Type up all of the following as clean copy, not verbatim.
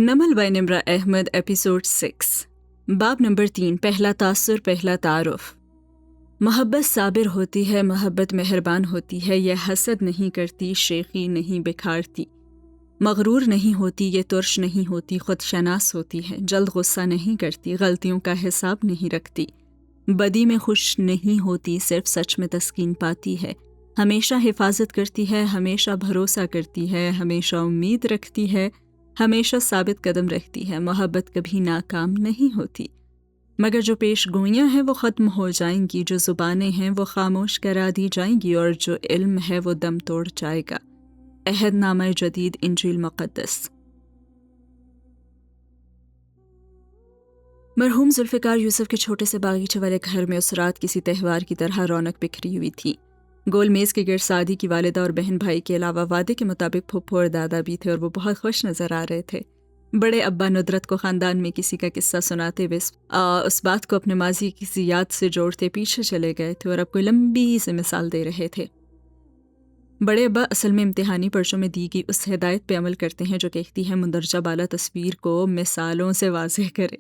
Naml by Nimra Ahmed episode 6 باب number 3 پہلا تاثر پہلا تعارف۔ محبت صابر ہوتی ہے، محبت مہربان ہوتی ہے، یہ حسد نہیں کرتی، شیخی نہیں بکھارتی، مغرور نہیں ہوتی، یہ ترش نہیں ہوتی، خود شناس ہوتی ہے، جلد غصہ نہیں کرتی، غلطیوں کا حساب نہیں رکھتی، بدی میں خوش نہیں ہوتی، صرف سچ میں تسکین پاتی ہے، ہمیشہ حفاظت کرتی ہے، ہمیشہ بھروسہ کرتی ہے، ہمیشہ امید رکھتی ہے، ہمیشہ ثابت قدم رہتی ہے، محبت کبھی ناکام نہیں ہوتی، مگر جو پیش گوئیاں ہیں وہ ختم ہو جائیں گی، جو زبانیں ہیں وہ خاموش کرا دی جائیں گی، اور جو علم ہے وہ دم توڑ جائے گا۔ عہد نامہ جدید انجیل مقدس۔ مرحوم ذوالفقار یوسف کے چھوٹے سے باغیچے والے گھر میں اس رات کسی تہوار کی طرح رونق بکھری ہوئی تھی۔ گول میز کے گرد سعدی کی والدہ اور بہن بھائی کے علاوہ وعدے کے مطابق پھپھو اور دادا بھی تھے، اور وہ بہت خوش نظر آ رہے تھے۔ بڑے ابا ندرت کو خاندان میں کسی کا قصہ سناتے ہوئے اس بات کو اپنے ماضی کی کسی یاد سے جوڑتے پیچھے چلے گئے تھے، اور اب کوئی لمبی سی مثال دے رہے تھے۔ بڑے ابا اصل میں امتحانی پرچوں میں دی گئی اس ہدایت پہ عمل کرتے ہیں جو کہتی ہے مندرجہ بالا تصویر کو مثالوں سے واضح کریں۔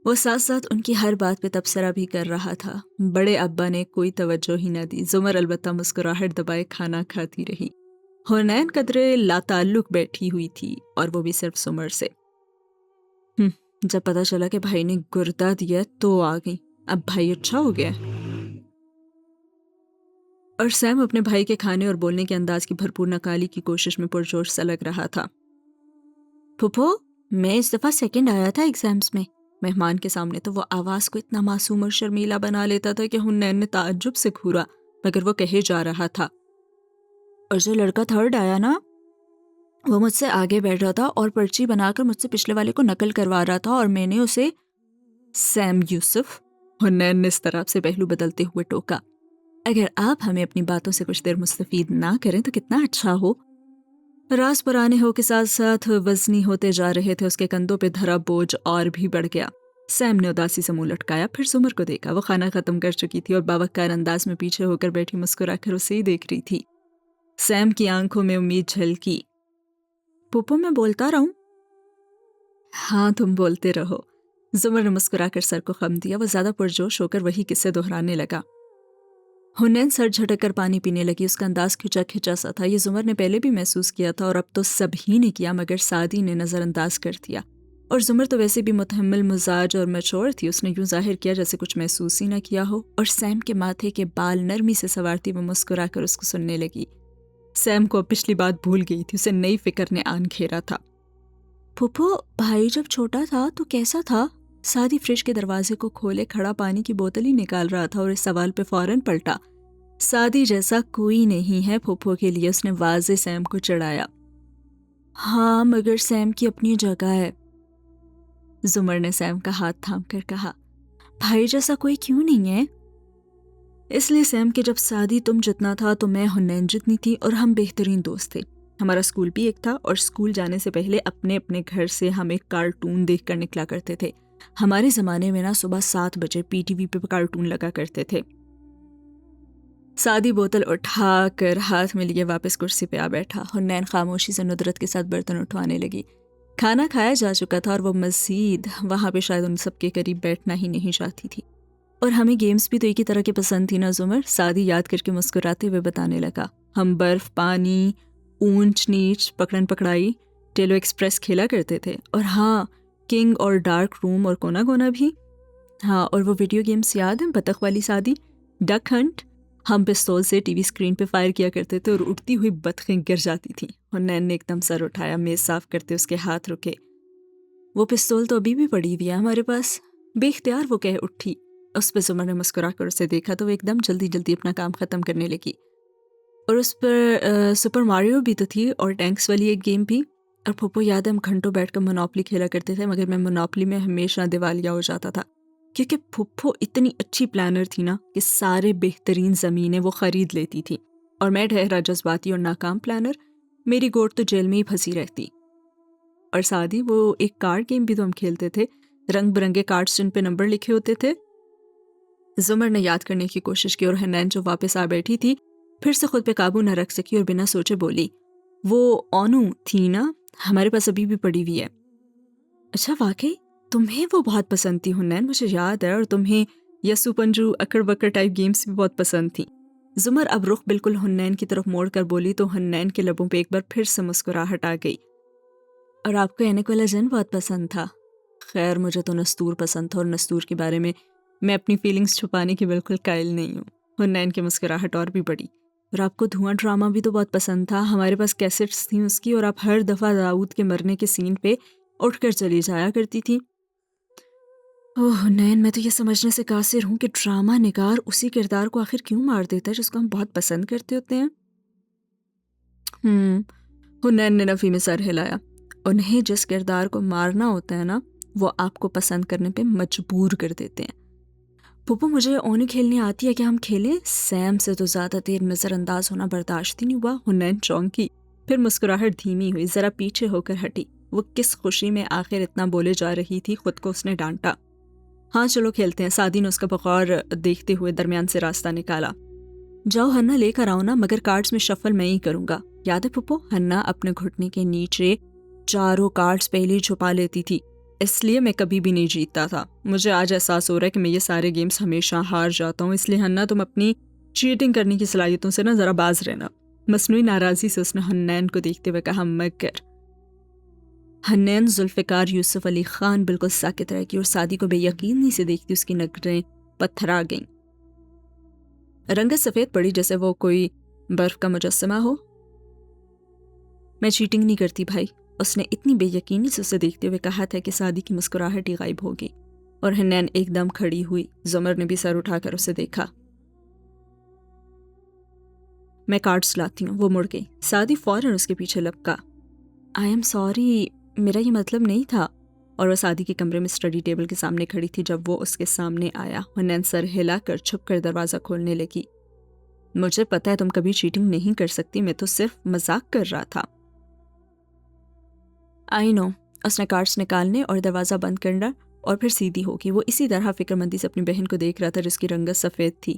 وہ ساتھ ساتھ ان کی ہر بات پہ تبصرہ بھی کر رہا تھا۔ بڑے ابا نے کوئی توجہ ہی نہ دی۔ زمر البتہ مسکراہٹ دبائے کھانا کھاتی رہی۔ حنین قدرے لاتعلق بیٹھی ہوئی تھی، اور وہ بھی صرف زمر سے۔ جب پتا چلا کہ بھائی نے گردہ دیا تو آ گئی، اب بھائی اچھا ہو گیا۔ اور سیم اپنے بھائی کے کھانے اور بولنے کے انداز کی بھرپور نقالی کی کوشش میں پرجوش سا لگ رہا تھا۔ پھپھو، میں اس دفعہ سیکنڈ آیا تھا ایگزامز میں۔ مہمان کے سامنے تو وہ آواز کو اتنا معصوم اور شرمیلا بنا لیتا تھا کہ حنین نے تعجب سے گھورا، مگر وہ کہے جا رہا تھا۔ اور جو لڑکا تھرڈ آیا نا، وہ مجھ سے آگے بیٹھا تھا اور پرچی بنا کر مجھ سے پچھلے والے کو نقل کروا رہا تھا، اور میں نے اسے سیم یوسف، حنین نے اس طرح سے پہلو بدلتے ہوئے ٹوکا۔ اگر آپ ہمیں اپنی باتوں سے کچھ دیر مستفید نہ کریں تو کتنا اچھا ہو۔ راز پرانے ہو کے ساتھ ساتھ وزنی ہوتے جا رہے تھے، اس کے کندھوں پہ دھرا بوجھ اور بھی بڑھ گیا۔ سیم نے اداسی سے منہ لٹکایا، پھر زمر کو دیکھا۔ وہ کھانا ختم کر چکی تھی اور باوقار انداز میں پیچھے ہو کر بیٹھی مسکرا کر اسے ہی دیکھ رہی تھی۔ سیم کی آنکھوں میں امید جھلکی۔ پھپھو، میں بولتا رہوں؟ ہاں، تم بولتے رہو۔ زمر نے مسکرا کر سر کو خم دیا۔ وہ زیادہ پرجوش ہو کر وہی قصے دہرانے لگا۔ حنین سر جھٹک کر پانی پینے لگی۔ اس کا انداز کھچا کھچا سا تھا۔ یہ زمر نے پہلے بھی محسوس کیا تھا، اور اب تو سب ہی نے کیا، مگر سعدی نے نظر انداز کر دیا۔ اور زمر تو ویسے بھی متحمل مزاج اور میچور تھی، اس نے یوں ظاہر کیا جیسے کچھ محسوس ہی نہ کیا ہو، اور سیم کے ماتھے کے بال نرمی سے سنوارتی وہ مسکرا کر اس کو سننے لگی۔ سیم کو اب پچھلی بات بھول گئی تھی، اسے نئی فکر نے آن گھیرا تھا۔ پھپھو، بھائی جب چھوٹا تھا تو کیسا تھا؟ سعدی فریج کے دروازے کو کھولے کھڑا پانی کی بوتل ہی نکال رہا تھا، اور اس سوال پہ فوراً پلٹا۔ سعدی جیسا کوئی نہیں ہے پھپھو کے لیے، اس نے واضح سیم کو چڑھایا۔ ہاں، مگر سیم کی اپنی جگہ ہے، زمر نے سیم کا ہاتھ تھام کر کہا۔ بھائی جیسا کوئی کیوں نہیں ہے؟ اس لیے سیم کہ جب سعدی تم جتنا تھا تو میں حنین جتنی تھی، اور ہم بہترین دوست تھے۔ ہمارا اسکول بھی ایک تھا، اور اسکول جانے سے پہلے اپنے اپنے گھر سے ہم ایک کارٹون دیکھ کر نکلا کرتے تھے۔ ہمارے زمانے میں نا صبح 7 بجے پی ٹی وی پہ کارٹون لگا کرتے تھے۔ سعدی بوتل اٹھا کر ہاتھ میں لیے واپس کرسی پہ آ بیٹھا۔ حنین خاموشی سے ندرت کے ساتھ برتن اٹھوانے لگی۔ کھانا کھایا جا چکا تھا، اور وہ مزید وہاں پہ شاید ان سب کے قریب بیٹھنا ہی نہیں چاہتی تھی۔ اور ہمیں گیمز بھی تو ایک ہی طرح کے پسند تھی نا زمر، سعدی یاد کر کے مسکراتے ہوئے بتانے لگا۔ ہم برف پانی، اونچ نیچ، پکڑن پکڑائی، ٹیلو ایکسپریس کھیلا کرتے تھے، اور ہاں، کنگ اور ڈارک روم اور کونا گونا بھی۔ ہاں، اور وہ ویڈیو گیمز یاد ہیں، بطخ والی سعدی، ڈک ہنٹ؟ ہم پستول سے ٹی وی اسکرین پہ فائر کیا کرتے تھے، اور اٹھتی ہوئی بطخیں گر جاتی تھیں۔ حنین نے ایک دم سر اٹھایا، میز صاف کرتے اس کے ہاتھ رکے۔ وہ پستول تو ابھی بھی پڑی ہوئی ہے ہمارے پاس، بے اختیار وہ کہہ اٹھی۔ اس پہ زمر نے مسکرا کر اسے دیکھا تو وہ ایک دم جلدی جلدی اپنا کام ختم کرنے لگی۔ اور اس پر سپر ماریو بھی تو تھی، اور ٹینکس والی ایک گیم بھی۔ اور پھپھو، یاد ہے ہم گھنٹوں بیٹھ کر مونوپلی کھیلا کرتے تھے، مگر میں مونوپلی میں ہمیشہ دیوالیہ ہو جاتا تھا، کیونکہ پھپھو اتنی اچھی پلانر تھی نا کہ سارے بہترین زمینیں وہ خرید لیتی تھی، اور میں ٹھہرا جذباتی اور ناکام پلانر، میری گوٹ تو جیل میں ہی پھنسی رہتی۔ اور سعدی، وہ ایک کارڈ گیم بھی تو ہم کھیلتے تھے، رنگ برنگے کارڈز جن پہ نمبر لکھے ہوتے تھے۔ زمر نے یاد کرنے کی کوشش کی، اور حنین جو واپس آ بیٹھی تھی پھر سے خود پہ قابو نہ رکھ سکی اور بنا سوچے بولی، وہ اونو تھی نا، ہمارے پاس ابھی بھی پڑی ہوئی ہے۔ اچھا واقعی تمہیں وہ بہت پسند تھی حنین، مجھے یاد ہے، اور تمہیں یسو پنجو اکڑ بکڑ ٹائپ گیمز بھی بہت پسند تھیں۔ زمر اب رخ بالکل حنین کی طرف موڑ کر بولی تو حنین کے لبوں پہ ایک بار پھر سے مسکراہٹ آ گئی۔ اور آپ کو اینیکولا جن بہت پسند تھا؟ خیر مجھے تو نستور پسند تھا، اور نستور کے بارے میں اپنی فیلنگز چھپانے کی بالکل قائل نہیں ہوں۔ حنین کی مسکراہٹ اور بھی بڑی۔ اور آپ کو دھواں ڈرامہ بھی تو بہت پسند تھا، ہمارے پاس کیسٹس تھیں اس کی، اور آپ ہر دفعہ داؤد کے مرنے کے سین پہ اٹھ کر چلی جایا کرتی تھی۔ اوہ حنین، میں تو یہ سمجھنے سے قاصر ہوں کہ ڈرامہ نگار اسی کردار کو آخر کیوں مار دیتا ہے جس کو ہم بہت پسند کرتے ہوتے ہیں۔ حنین نے نفی میں سر ہلایا۔ انہیں جس کردار کو مارنا ہوتا ہے نا، وہ آپ کو پسند کرنے پہ مجبور کر دیتے ہیں۔ پھوپھو مجھے اونی کھیلنی آتی ہے، کیا ہم کھیلیں؟ سیم سے تو زیادہ دیر نظر انداز ہونا برداشت ہی نہیں ہوا۔ حنین چونکی، پھر مسکراہٹ دھیمی ہوئی، ذرا پیچھے ہو کر ہٹی۔ وہ کس خوشی میں آخر اتنا بولے جا رہی تھی، خود کو اس نے ڈانٹا۔ ہاں چلو کھیلتے ہیں، سعدی نے اس کا بغور دیکھتے ہوئے درمیان سے راستہ نکالا۔ جاؤ ہنا لے کر آؤ نا، مگر کارڈز میں شفل میں ہی کروں گا، یاد ہے پھوپھو؟ ہنا اپنے گھٹنے کے نیچے چاروں کارڈز پہلے ہی چھپا لیتی تھی، اس لیے میں کبھی بھی نہیں جیتتا تھا۔ مجھے آج احساس ہو رہا ہے کہ میں یہ سارے گیمز ہمیشہ ہار جاتا ہوں، اس لیے ہنا تم اپنی چیٹنگ کرنے کی صلاحیتوں سے نا ذرا باز رہنا۔ مصنوعی ناراضی سے اس نے حنین کو دیکھتے ہوئے کہا مگر۔ حنین ذوالفقار یوسف علی خان بالکل ساکت رہ گئی، اور سعدی کو بے یقینی سے دیکھتی اس کی نگریں پتھرا گئیں۔ رنگت سفید پڑی جیسے وہ کوئی برف کا مجسمہ ہو۔ میں چیٹنگ نہیں کرتی بھائی، اس نے اتنی بے یقینی سے اسے دیکھتے ہوئے کہا تھا کہ سعدی کی مسکراہٹ ہی غائب ہو گئی، اور حنین ایک دم کھڑی ہوئی۔ زمر نے بھی سر اٹھا کر اسے دیکھا۔ میں کارڈز لاتی ہوں، وہ مڑ گئی۔ سعدی فوراً اس کے پیچھے لپکا۔ آئی ایم سوری، میرا یہ مطلب نہیں تھا، اور وہ سعدی کے کمرے میں اسٹڈی ٹیبل کے سامنے کھڑی تھی جب وہ اس کے سامنے آیا۔ حنین سر ہلا کر چھپ کر دروازہ کھولنے لگی۔ مجھے پتا ہے تم کبھی چیٹنگ نہیں کر سکتی، میں تو صرف مذاق کر رہا تھا۔ آئی نو۔ اس نے کارڈز نکالنے اور دروازہ بند کرنا اور پھر سیدھی ہوگی۔ وہ اسی طرح فکر مندی سے اپنی بہن کو دیکھ رہا تھا جس کی رنگت سفید تھی۔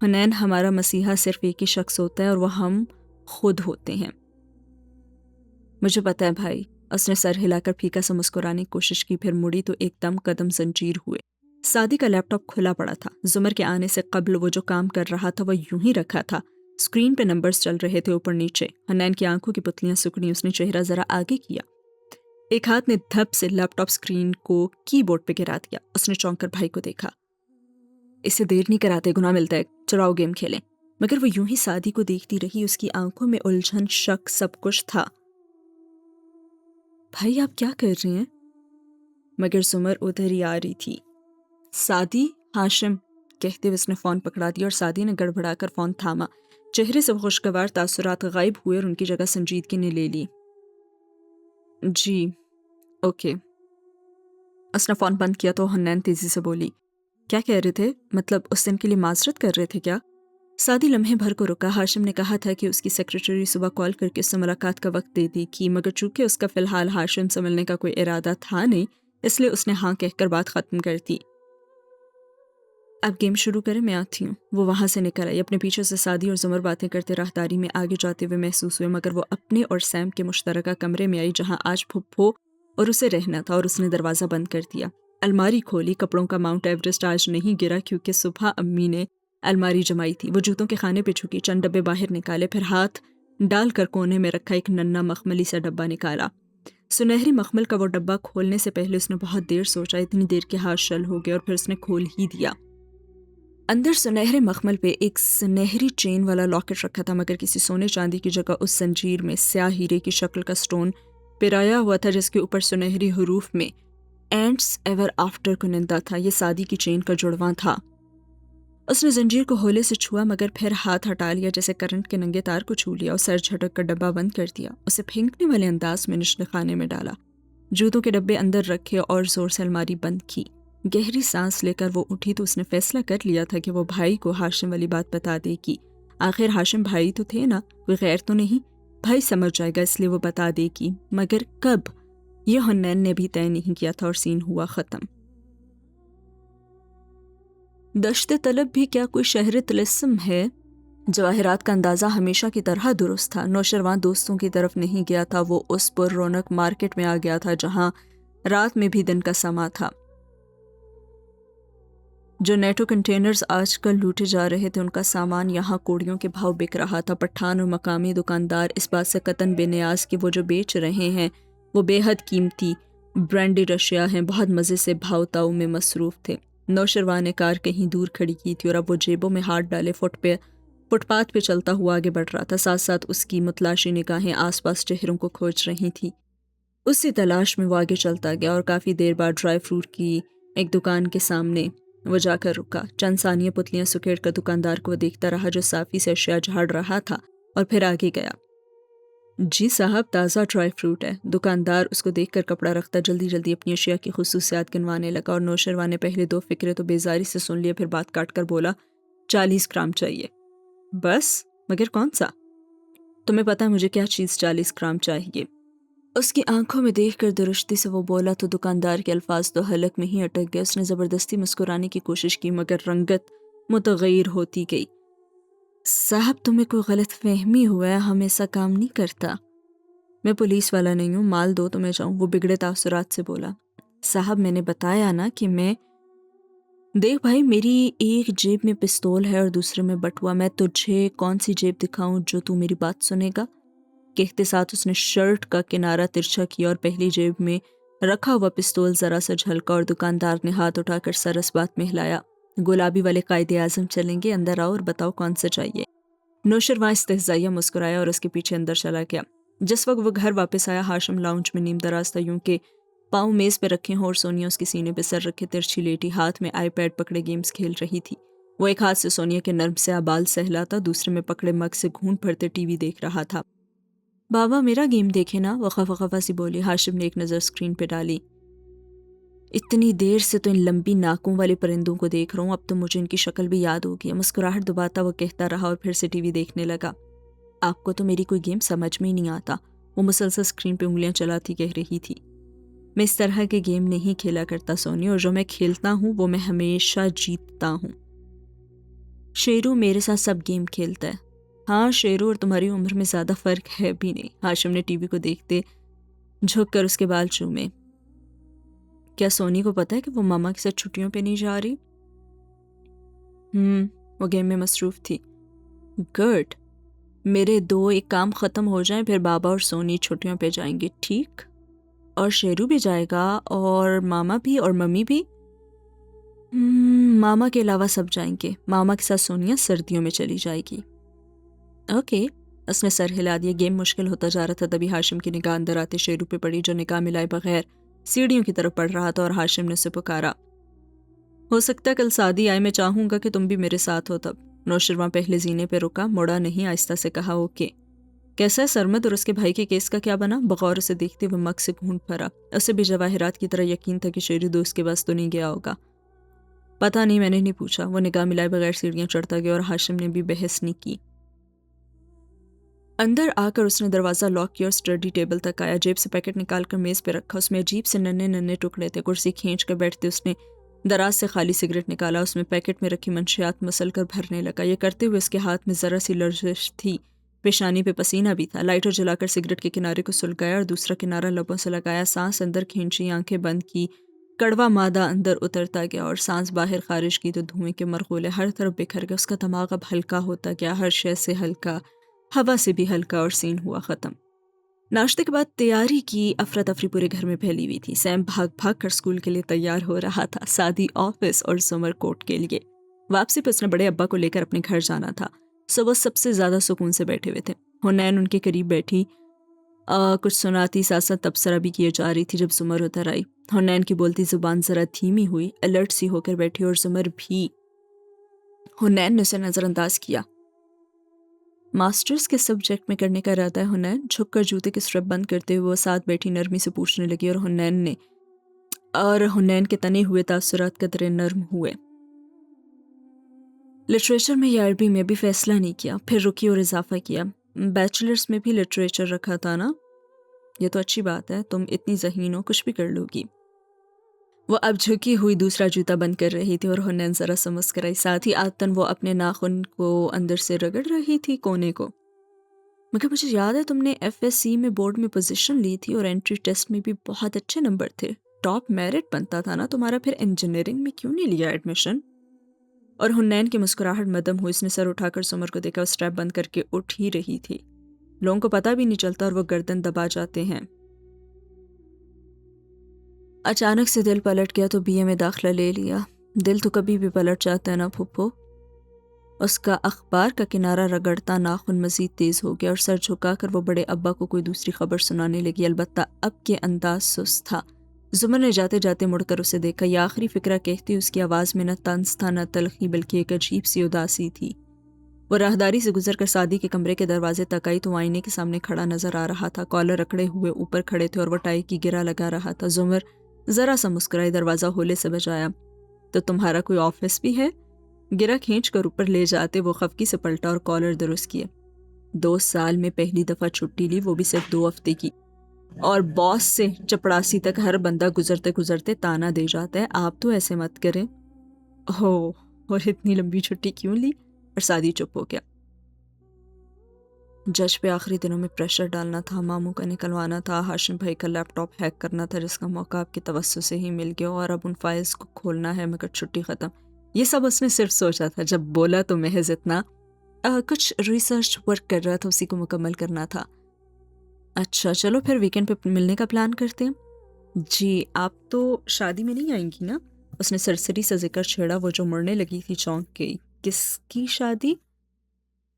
حنین، ہمارا مسیحا صرف ایک ہی شخص ہوتا ہے، اور وہ ہم خود ہوتے ہیں۔ مجھے پتا ہے بھائی۔ اس نے سر ہلا کر پھیکا سا مسکرانے کی کوشش کی، پھر مڑی تو ایک دم قدم زنجیر ہوئے۔ سعدی کا لیپ ٹاپ کھلا پڑا تھا۔ زمر کے آنے سے قبل وہ جو کام کر رہا تھا وہ یوں ہی رکھا تھا۔ اسکرین پہ نمبرز چل رہے تھے اوپر نیچے۔ حنین کی آنکھوں کی پتلیاں سکڑی، اس نے چہرہ ذرا آگے کیا۔ ایک ہاتھ نے دھپ سے لیپ ٹاپ اسکرین کو کی بورڈ پہ گرا دیا۔ اس نے چونک کر بھائی کو دیکھا۔ اسے دیر نہیں کراتے، گناہ ملتا ہے، چلاؤ گیم کھیلیں۔ مگر وہ یوں ہی سعدی کو دیکھتی رہی، اس کی آنکھوں میں الجھن، شک، سب کچھ تھا۔ بھائی آپ کیا کر رہے ہیں؟ مگر زمر ادھر ہی آ رہی تھی۔ سعدی، ہاشم کہتے ہوئے اس نے فون پکڑا دیا، اور سعدی نے گڑبڑا کر فون تھاما۔ چہرے سے وہ خوشگوار تاثرات غائب ہوئے اور ان کی جگہ سنجیدگی نے لے لی۔ جی اوکے۔ اس نے فون بند کیا تو حنین تیزی سے بولی، کیا کہہ رہے تھے؟ مطلب اس دن کے لیے معذرت کر رہے تھے کیا؟ سعدی لمحے بھر کو رکا۔ ہاشم نے کہا تھا کہ اس کی سیکریٹری صبح کال کر کے اس سے ملاقات کا وقت دے دی گی، مگر چونکہ اس کا فی الحال ہاشم سے ملنے کا کوئی ارادہ تھا نہیں، اس لیے اس نے ہاں کہہ کر بات ختم کر دی۔ اب گیم شروع کریں، میں آتی ہوں۔ وہ وہاں سے نکل آئی۔ اپنے پیچھے سے سعدی اور زمر باتیں کرتے راہداری میں آگے جاتے ہوئے محسوس ہوئے، مگر وہ اپنے اور سیم کے مشترکہ کمرے میں آئی جہاں آج پھپھو اور اسے رہنا تھا، اور اس نے دروازہ بند کر دیا۔ الماری کھولی۔ کپڑوں کا ماؤنٹ ایوریسٹ آج نہیں گرا کیونکہ صبح امی نے الماری جمائی تھی۔ وہ جوتوں کے خانے پہ جھکی، چند ڈبے باہر نکالے، پھر ہاتھ ڈال کر کونے میں رکھا ایک ننا مخملی سا ڈبہ نکالا۔ سنہری مخمل کا وہ ڈبہ کھولنے سے پہلے اس نے بہت دیر سوچا، اتنی دیر کے ہاتھ شل ہو گئے، اور پھر اس نے کھول ہی دیا۔ اندر سنہرے مخمل پہ ایک سنہری چین والا لاکٹ رکھا تھا، مگر کسی سونے چاندی کی جگہ اس زنجیر میں سیاہ ہیرے کی شکل کا سٹون پرایا ہوا تھا جس کے اوپر سنہری حروف میں اینڈس ایور آفٹر کنندہ تھا۔ یہ سعدی کی چین کا جڑواں تھا۔ اس نے زنجیر کو ہولے سے چھوا، مگر پھر ہاتھ ہٹا لیا جیسے کرنٹ کے ننگے تار کو چھو لیا، اور سر جھٹک کر ڈبہ بند کر دیا۔ اسے پھینکنے والے انداز میں نشنے خانے میں ڈالا، جوتوں کے ڈبے اندر رکھے اور زور سے الماری بند کی۔ گہری سانس لے کر وہ اٹھی تو اس نے فیصلہ کر لیا تھا کہ وہ بھائی کو ہاشم والی بات بتا دے گی۔ آخر ہاشم بھائی تو تھے نا، کوئی غیر تو نہیں۔ بھائی سمجھ جائے گا، اس لیے وہ بتا دے گی، مگر کب یہ حنین نے بھی طے نہیں کیا تھا، اور سین ہوا ختم۔ دشت طلب بھی کیا کوئی شہر طلسم ہے؟ جواہرات کا اندازہ ہمیشہ کی طرح درست تھا۔ نوشروان دوستوں کی طرف نہیں گیا تھا، وہ اس پر رونق مارکیٹ میں آ گیا تھا جہاں رات میں بھی دن کا سما تھا۔ جو نیٹو کنٹینرز آج کل لوٹے جا رہے تھے ان کا سامان یہاں کوڑیوں کے بھاؤ بک رہا تھا۔ پٹھان اور مقامی دکاندار اس بات سے قطعاً بے نیاز کہ وہ جو بیچ رہے ہیں وہ بے حد قیمتی برانڈڈ اشیاء ہیں، بہت مزے سے بھاؤ تاؤ میں مصروف تھے۔ نوشروا نے کار کہیں دور کھڑی کی تھی اور اب وہ جیبوں میں ہاتھ ڈالے فٹ پاتھ پہ چلتا ہوا آگے بڑھ رہا تھا، ساتھ ساتھ اس کی متلاشی نگاہیں آس پاس چہروں کو کھوج رہی تھی۔ اسی تلاش میں وہ آگے چلتا گیا اور کافی دیر بعد ڈرائی فروٹ کی ایک دکان کے سامنے وہ جا کر رکا۔ چند ثانیے پتلیاں سکیڑ کر دکاندار کو وہ دیکھتا رہا جو صافی سے اشیاء جھاڑ رہا تھا، اور پھر آگے گیا۔ جی صاحب، تازہ ڈرائی فروٹ ہے۔ دکاندار اس کو دیکھ کر کپڑا رکھتا جلدی جلدی اپنی اشیاء کی خصوصیات گنوانے لگا، اور نوشروا نے پہلے 2 فکرے تو بیزاری سے سن لیے، پھر بات کاٹ کر بولا 40 گرام چاہیے۔ بس؟ مگر کون سا؟ تمہیں پتہ ہے مجھے کیا چیز 40 گرام چاہیے؟ اس کی آنکھوں میں دیکھ کر درشتی سے وہ بولا تو دکاندار کے الفاظ تو حلق میں ہی اٹک گئے۔ اس نے زبردستی مسکرانے کی کوشش کی مگر رنگت متغیر ہوتی گئی۔ صاحب تمہیں کوئی غلط فہمی ہوا ہے، ہم ایسا کام نہیں کرتا۔ میں پولیس والا نہیں ہوں، مال دو تو میں جاؤں، وہ بگڑے تاثرات سے بولا۔ صاحب میں نے بتایا نا کہ میں دیکھ بھائی، میری ایک جیب میں پستول ہے اور دوسرے میں بٹوا، میں تجھے کون سی جیب دکھاؤں جو تو میری بات سنے گا؟ کہتے ساتھ اس نے شرٹ کا کنارہ ترچھا کیا اور پہلی جیب میں رکھا ہوا پستول ذرا سا جھلکا، اور دکاندار نے ہاتھ اٹھا کر سر اس بات میں ہلایا۔ گلابی والے قائد اعظم چلیں گے، اندر آؤ اور بتاؤ کون سا چاہیے۔ نوشروا استہزائیہ مسکرایا اور اس کے پیچھے اندر چلا گیا۔ جس وقت وہ گھر واپس آیا ہاشم لاؤنج میں نیم دراز تھا، یوں کہ پاؤں میز پہ رکھے ہوں اور سونیا اس کے سینے پہ سر رکھے ترچھی لیٹی ہاتھ میں آئی پیڈ پکڑے گیمز کھیل رہی تھی۔ وہ ایک ہاتھ سے سونیا کے نرم سے بال سہلاتا، دوسرے میں پکڑے مگ سے گھونٹ بھرتے ٹی وی دیکھ رہا تھا۔ بابا میرا گیم دیکھے نا، وہ خفا خفا سی بولی۔ ہاشم نے ایک نظر سکرین پہ ڈالی۔ اتنی دیر سے تو ان لمبی ناکوں والے پرندوں کو دیکھ رہا ہوں، اب تو مجھے ان کی شکل بھی یاد ہوگی۔ مسکراہٹ دباتا وہ کہتا رہا اور پھر سے ٹی وی دیکھنے لگا۔ آپ کو تو میری کوئی گیم سمجھ میں ہی نہیں آتا، وہ مسلسل سکرین پہ انگلیاں چلاتی کہہ رہی تھی۔ میں اس طرح کے گیم نہیں کھیلا کرتا سونی، اور جو میں کھیلتا ہوں وہ میں ہمیشہ جیتتا ہوں۔ شیرو میرے ساتھ سب گیم کھیلتا ہے۔ ہاں شیرو اور تمہاری عمر میں زیادہ فرق ہے بھی نہیں۔ ہاشم نے ٹی وی کو دیکھتے جھک کر اس کے بال چومے۔ کیا سونی کو پتا ہے کہ وہ ماما کے ساتھ چھٹیوں پہ نہیں جا رہی؟ وہ گیم میں مصروف تھی۔ گڈ، میرے 2 ایک کام ختم ہو جائیں پھر بابا اور سونی چھٹیوں پہ جائیں گے، ٹھیک؟ اور شیرو بھی جائے گا اور ماما بھی اور ممی بھی؟ ماما کے علاوہ سب جائیں گے۔ ماما کے ساتھ سونیا سردیوں میں چلی جائے گی۔ اوکے، اس نے سر ہلا دیا۔ گیم مشکل ہوتا جا رہا تھا، تبھی ہاشم کی نگاہ اندر آتے شیرو پہ پڑی جو نگاہ ملائے بغیر سیڑھیوں کی طرف بڑھ رہا تھا، اور ہاشم نے اسے پکارا۔ ہو سکتا ہے کل شادی آئے، میں چاہوں گا کہ تم بھی میرے ساتھ ہو تب۔ نوشرواں پہلے زینے پہ رکا، مڑا نہیں، آہستہ سے کہا اوکے۔ کیسا ہے سرمد اور اس کے بھائی کے کیس کا کیا بنا؟ بغور اسے دیکھتے ہوئے مگ سے گھونٹ بھرا۔ اسے بھی جواہرات کی طرح یقین تھا کہ شیرو دوست کے پاس تو نہیں گیا ہوگا۔ پتہ نہیں، میں نے نہیں پوچھا۔ وہ نگاہ ملائے بغیر سیڑھیاں چڑھتا گیا اور ہاشم نے بھی بحث نہیں کی۔ اندر آ کر اس نے دروازہ لاک کیا اور اسٹڈی ٹیبل تک آیا، جیب سے پیکٹ نکال کر میز پہ رکھا۔ اس میں عجیب سے ننھے ننھے ٹکڑے تھے۔ کرسی کھینچ کر بیٹھتے اس نے دراز سے خالی سگریٹ نکالا، اس میں پیکٹ میں رکھی منشیات مسل کر بھرنے لگا۔ یہ کرتے ہوئے اس کے ہاتھ میں ذرا سی لرزش تھی، پیشانی پہ پسینہ بھی تھا۔ لائٹر جلا کر سگریٹ کے کنارے کو سلگایا اور دوسرا کنارہ لبوں سے لگایا، سانس اندر کھینچی، آنکھیں بند کی۔ کڑوا مادہ اندر اترتا گیا اور سانس باہر خارج کی تو دھوئیں کے مرغولے ہر طرف بکھر گئے۔ اس کا دماغ اب ہلکا ہوتا گیا، ہر شے سے ہلکا، ہوا سے بھی ہلکا، اور سین ہوا ختم۔ ناشتے کے بعد تیاری کی افراتفری پورے گھر میں پھیلی ہوئی تھی۔ سیم بھاگ بھاگ کر اسکول کے لیے تیار ہو رہا تھا، سادی آفس اور سمر کوٹ کے لیے۔ واپسی پہ اس نے بڑے ابا کو لے کر اپنے گھر جانا تھا، سو وہ سب سے زیادہ سکون سے بیٹھے ہوئے تھے۔ حنین ان کے قریب بیٹھی کچھ سناتی، ساتھ ساتھ تبصرہ بھی کیے جا رہی تھی جب زمر ادھر آئی۔ حنین کی بولتی زبان ذرا دھیمی ہوئی، الرٹ سی ہو کر بیٹھی، اور زمر بھی۔ حنین نے اسے نظر انداز کیا۔ ماسٹرز کے سبجیکٹ میں کرنے کا ارادہ ہے حنین؟ جھک کر جوتے کی سٹرپ بند کرتے ہوئے وہ ساتھ بیٹھی نرمی سے پوچھنے لگی، اور حنین کے تنے ہوئے تاثرات قدرے نرم ہوئے۔ لٹریچر میں یا عربی میں بھی فیصلہ نہیں کیا، پھر رکی اور اضافہ کیا، بیچلرز میں بھی لٹریچر رکھا تھا نا؟ یہ تو اچھی بات ہے، تم اتنی ذہین ہو، کچھ بھی کر لو گی۔ وہ اب جھکی ہوئی دوسرا جوتا بند کر رہی تھی اور حنین ذرا سا مسکرائی، ساتھ ہی عادتاً وہ اپنے ناخن کو اندر سے رگڑ رہی تھی کونے کو۔ مگر مجھے یاد ہے تم نے FSC میں بورڈ میں پوزیشن لی تھی اور انٹری ٹیسٹ میں بھی بہت اچھے نمبر تھے، ٹاپ میرٹ بنتا تھا نا تمہارا، پھر انجینئرنگ میں کیوں نہیں لیا ایڈمیشن؟ اور حنین کی مسکراہٹ مدم ہوئی، اس نے سر اٹھا کر سمر کو دیکھا، وہ اسٹیپ بند کر کے اٹھ ہی رہی تھی۔ لوگوں کو پتہ بھی نہیں چلتا اور وہ گردن دبا جاتے ہیں۔ اچانک سے دل پلٹ گیا تو بی اے میں داخلہ لے لیا۔ دل تو کبھی بھی پلٹ جاتا ہے نا پھپھو۔ اس کا اخبار کا کنارہ رگڑتا ناخن مزید تیز ہو گیا اور سر جھکا کر وہ بڑے ابا کو کوئی دوسری خبر سنانے لگی، البتہ اب کے انداز سست تھا۔ زمر نے جاتے جاتے مڑ کر اسے دیکھا، یہ آخری فکرہ کہتی اس کی آواز میں نہ طنز تھا نہ تلخی، بلکہ ایک عجیب سی اداسی تھی۔ وہ راہداری سے گزر کر سعدی کے کمرے کے دروازے تک آئی تو آئینے کے سامنے کھڑا نظر آ رہا تھا، کالر اکڑے ہوئے اوپر کھڑے تھے اور وہ ٹائی کی گرہ لگا رہا تھا۔ زمر ذرا سا مسکرائی، دروازہ ہولے سے بجایا۔ تو تمہارا کوئی آفس بھی ہے؟ گرہ کھینچ کر اوپر لے جاتے وہ خفکی سے پلٹا اور کالر درست کیے۔ 2 سال میں پہلی دفعہ چھٹی لی، وہ بھی صرف 2 ہفتے کی، اور باس سے چپڑاسی تک ہر بندہ گزرتے گزرتے تانا دے جاتا ہے، آپ تو ایسے مت کریں۔ ہو، اور اتنی لمبی چھٹی کیوں لی؟ اور سعدی چپ ہو گیا۔ جج پہ آخری دنوں میں پریشر ڈالنا تھا، ماموں کا نکلوانا تھا، ہاشم بھائی کا لیپ ٹاپ ہیک کرنا تھا جس کا موقع آپ کے توسط سے ہی مل گیا، اور اب ان فائلز کو کھولنا ہے مگر چھٹی ختم۔ یہ سب اس نے صرف سوچا تھا، جب بولا تو محض اتنا کچھ ریسرچ ورک کر رہا تھا، اسی کو مکمل کرنا تھا۔ اچھا چلو پھر ویکنڈ پہ ملنے کا پلان کرتے ہیں۔ جی آپ تو شادی میں نہیں آئیں گی نا؟ اس نے سرسری سے ذکر چھیڑا، وہ جو مڑنے لگی تھی چونک گئی۔ کس کی شادی؟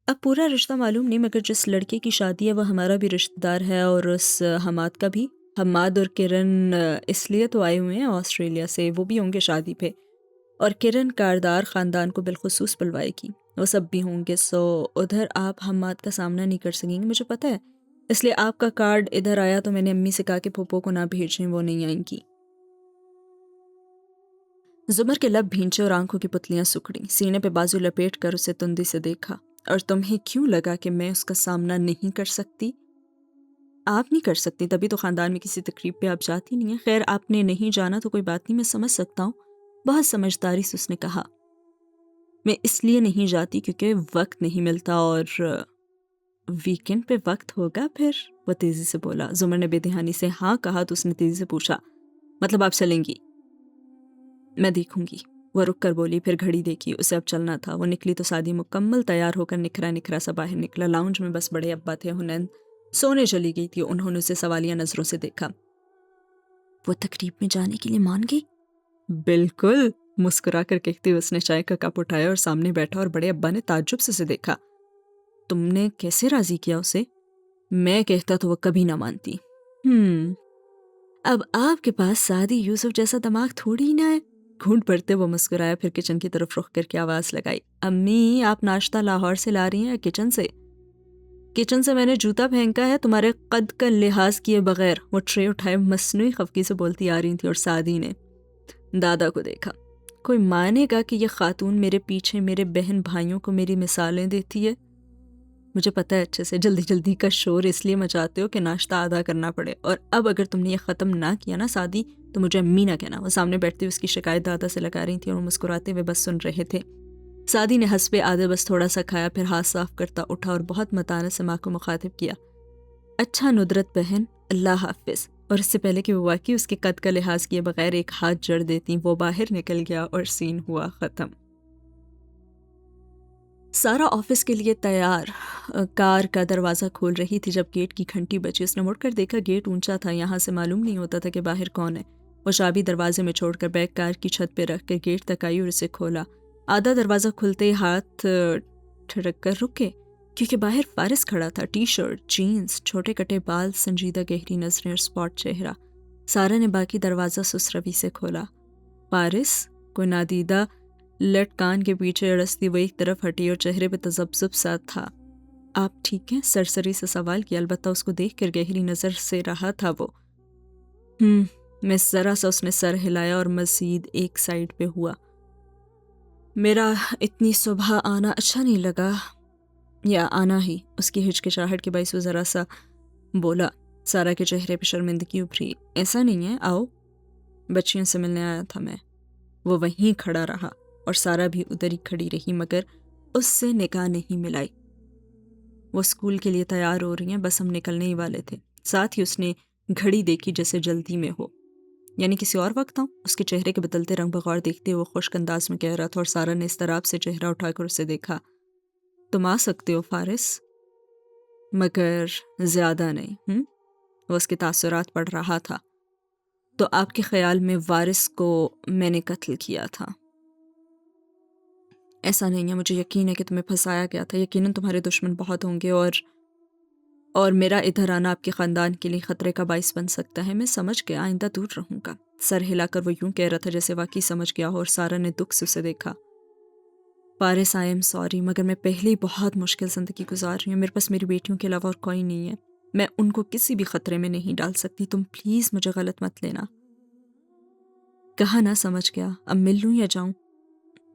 اب پورا رشتہ معلوم نہیں، مگر جس لڑکے کی شادی ہے وہ ہمارا بھی رشتہ دار ہے، اور اس حماد کا بھی۔ حماد اور کرن اس لیے تو آئے ہوئے ہیں آسٹریلیا سے، وہ بھی ہوں گے شادی پہ، اور کرن کاردار خاندان کو بالخصوص بلوائے گی، وہ سب بھی ہوں گے، سو ادھر آپ حماد کا سامنا نہیں کر سکیں گے، مجھے پتہ ہے، اس لیے آپ کا کارڈ ادھر آیا تو میں نے امی سے کہا کہ پھپھو کو نہ بھیجیں، وہ نہیں آئیں گی۔ زمر کے لب بھینچے اور آنکھوں کی پتلیاں سکڑیں، سینے پہ بازو لپیٹ کر اسے تندی سے دیکھا۔ اور تمہیں کیوں لگا کہ میں اس کا سامنا نہیں کر سکتی؟ آپ نہیں کر سکتی، تبھی تو خاندان میں کسی تقریب پہ آپ جاتی نہیں ہیں۔ خیر آپ نے نہیں جانا تو کوئی بات نہیں، میں سمجھ سکتا ہوں، بہت سمجھداری سے اس نے کہا۔ میں اس لیے نہیں جاتی کیونکہ وقت نہیں ملتا، اور ویکنڈ پہ وقت ہوگا پھر، وہ تیزی سے بولا۔ زمر نے بے دہانی سے ہاں کہا تو اس نے تیزی سے پوچھا، مطلب آپ چلیں گی؟ میں دیکھوں گی، وہ رک کر بولی، پھر گھڑی دیکھی، اسے اب چلنا تھا۔ وہ نکلی تو سعدی مکمل تیار ہو کر نکھرا نکھرا سا باہر نکلا۔ لاؤنج میں بس بڑے ابا تھے، حنین سونے چلی گئی تھی، انہوں نے اسے سوالیہ نظروں سے دیکھا۔ وہ تقریب میں جانے کے لیے مان گئی؟ بالکل، مسکرا کر کہتے ہوئے اس نے چائے کا کپ اٹھایا اور سامنے بیٹھا، اور بڑے ابا نے تعجب سے اسے دیکھا۔ تم نے کیسے راضی کیا اسے؟ میں کہتا تو وہ کبھی نہ مانتی۔ اب آپ کے پاس سعدی یوسف جیسا دماغ تھوڑی نہ ہے۔ گھونٹ بھرتے وہ مسکرایا، پھر کچن کی طرف رخ کر کے آواز لگائی، امی آپ ناشتہ لاہور سے لا رہی ہیں یا کچن سے؟ کچن سے میں نے جوتا پھینکا ہے تمہارے قد کا لحاظ کیے بغیر، وہ ٹرے اٹھائے مصنوعی خفگی سے بولتی آ رہی تھی، اور سعدی نے دادا کو دیکھا۔ کوئی مانے گا کہ یہ خاتون میرے پیچھے میرے بہن بھائیوں کو میری مثالیں دیتی ہے؟ مجھے پتہ ہے اچھے سے، جلدی جلدی کا شور اس لیے مچاتے ہو کہ ناشتہ آدھا کرنا پڑے، اور اب اگر تم نے یہ ختم نہ کیا نا سعدی تو مجھے امی نہ کہنا۔ وہ سامنے بیٹھتے ہوئے اس کی شکایت دادا سے لگا رہی تھی اور وہ مسکراتے ہوئے بس سن رہے تھے۔ سعدی نے حسب عادت بس تھوڑا سا کھایا، پھر ہاتھ صاف کرتا اٹھا اور بہت متانت سے ماں کو مخاطب کیا، اچھا ندرت بہن، اللہ حافظ، اور اس سے پہلے کہ وہ واقعی اس کے قد کا لحاظ کیے بغیر ایک ہاتھ جڑ دیتی، وہ باہر نکل گیا اور سین ہوا ختم۔ سارا آفس کے لیے تیار کار کا دروازہ کھول رہی تھی جب گیٹ کی گھنٹی بجی۔ اس نے مڑ کر دیکھا، گیٹ اونچا تھا، یہاں سے معلوم نہیں ہوتا تھا کہ باہر کون ہے۔ وہ چابی دروازے میں چھوڑ کر بیگ کار کی چھت پہ رکھ کر گیٹ تک آئی اور اسے کھولا۔ آدھا دروازہ کھلتے ہی ہاتھ ٹھڑک کر رکے کیونکہ باہر فارس کھڑا تھا، ٹی شرٹ، جینز، چھوٹے کٹے بال، سنجیدہ گہری نظریں اور سپاٹ چہرہ۔ سارا نے باقی دروازہ سست روی سے کھولا۔ فارس کوئی نادیدہ لٹ کان کے پیچھے اڑستی وہ ایک طرف ہٹی اور چہرے پہ تذبذب سا تھا۔ آپ ٹھیک ہیں؟ سرسری سے سوال کیا، البتہ اس کو دیکھ کر گہری نظر سے رہا تھا وہ۔ میں ذرا سا اس نے سر ہلایا اور مزید ایک سائڈ پہ ہوا۔ میرا اتنی صبح آنا اچھا نہیں لگا، یا آنا ہی، اس کی ہچکچاہٹ کے باعث وہ ذرا سا بولا۔ سارا کے چہرے پہ شرمندگی ابھری۔ ایسا نہیں ہے، آؤ، بچیوں سے ملنے آیا تھا میں۔ وہ وہیں کھڑا رہا اور سارا بھی ادھر ہی کھڑی رہی، مگر اس سے نگاہ نہیں ملائی۔ وہ اسکول کے لیے تیار ہو رہی ہیں، بس ہم نکلنے ہی والے تھے۔ ساتھ ہی اس نے گھڑی دیکھی جیسے جلدی میں ہو۔ یعنی کسی اور وقت آؤں؟ اس کے چہرے کے بدلتے رنگ بغور دیکھتے وہ خشک انداز میں کہہ رہا تھا، اور سارا نے اضطراب سے چہرہ اٹھا کر اسے دیکھا۔ تم آ سکتے ہو فارس، مگر زیادہ نہیں۔ وہ اس کے تاثرات پڑھ رہا تھا۔ تو آپ کے خیال میں وارث کو میں نے قتل کیا تھا؟ ایسا نہیں ہے، مجھے یقین ہے کہ تمہیں پھنسایا گیا تھا۔ یقیناً تمہارے دشمن بہت ہوں گے، اور میرا ادھر آنا آپ کے خاندان کے لیے خطرے کا باعث بن سکتا ہے۔ میں سمجھ گیا، آئندہ دور رہوں گا۔ سر ہلا کر وہ یوں کہہ رہا تھا جیسے واقعی سمجھ گیا ہو، اور سارا نے دکھ سے اسے دیکھا۔ فارس، آئی ایم سوری، مگر میں پہلے ہی بہت مشکل زندگی گزار رہی ہوں۔ میرے پاس میری بیٹیوں کے علاوہ اور کوئی نہیں ہے۔ میں ان کو کسی بھی خطرے میں نہیں ڈال سکتی۔ تم پلیز مجھے غلط مت لینا۔ کہا نہ سمجھ گیا، اب مل لوں یا جاؤں؟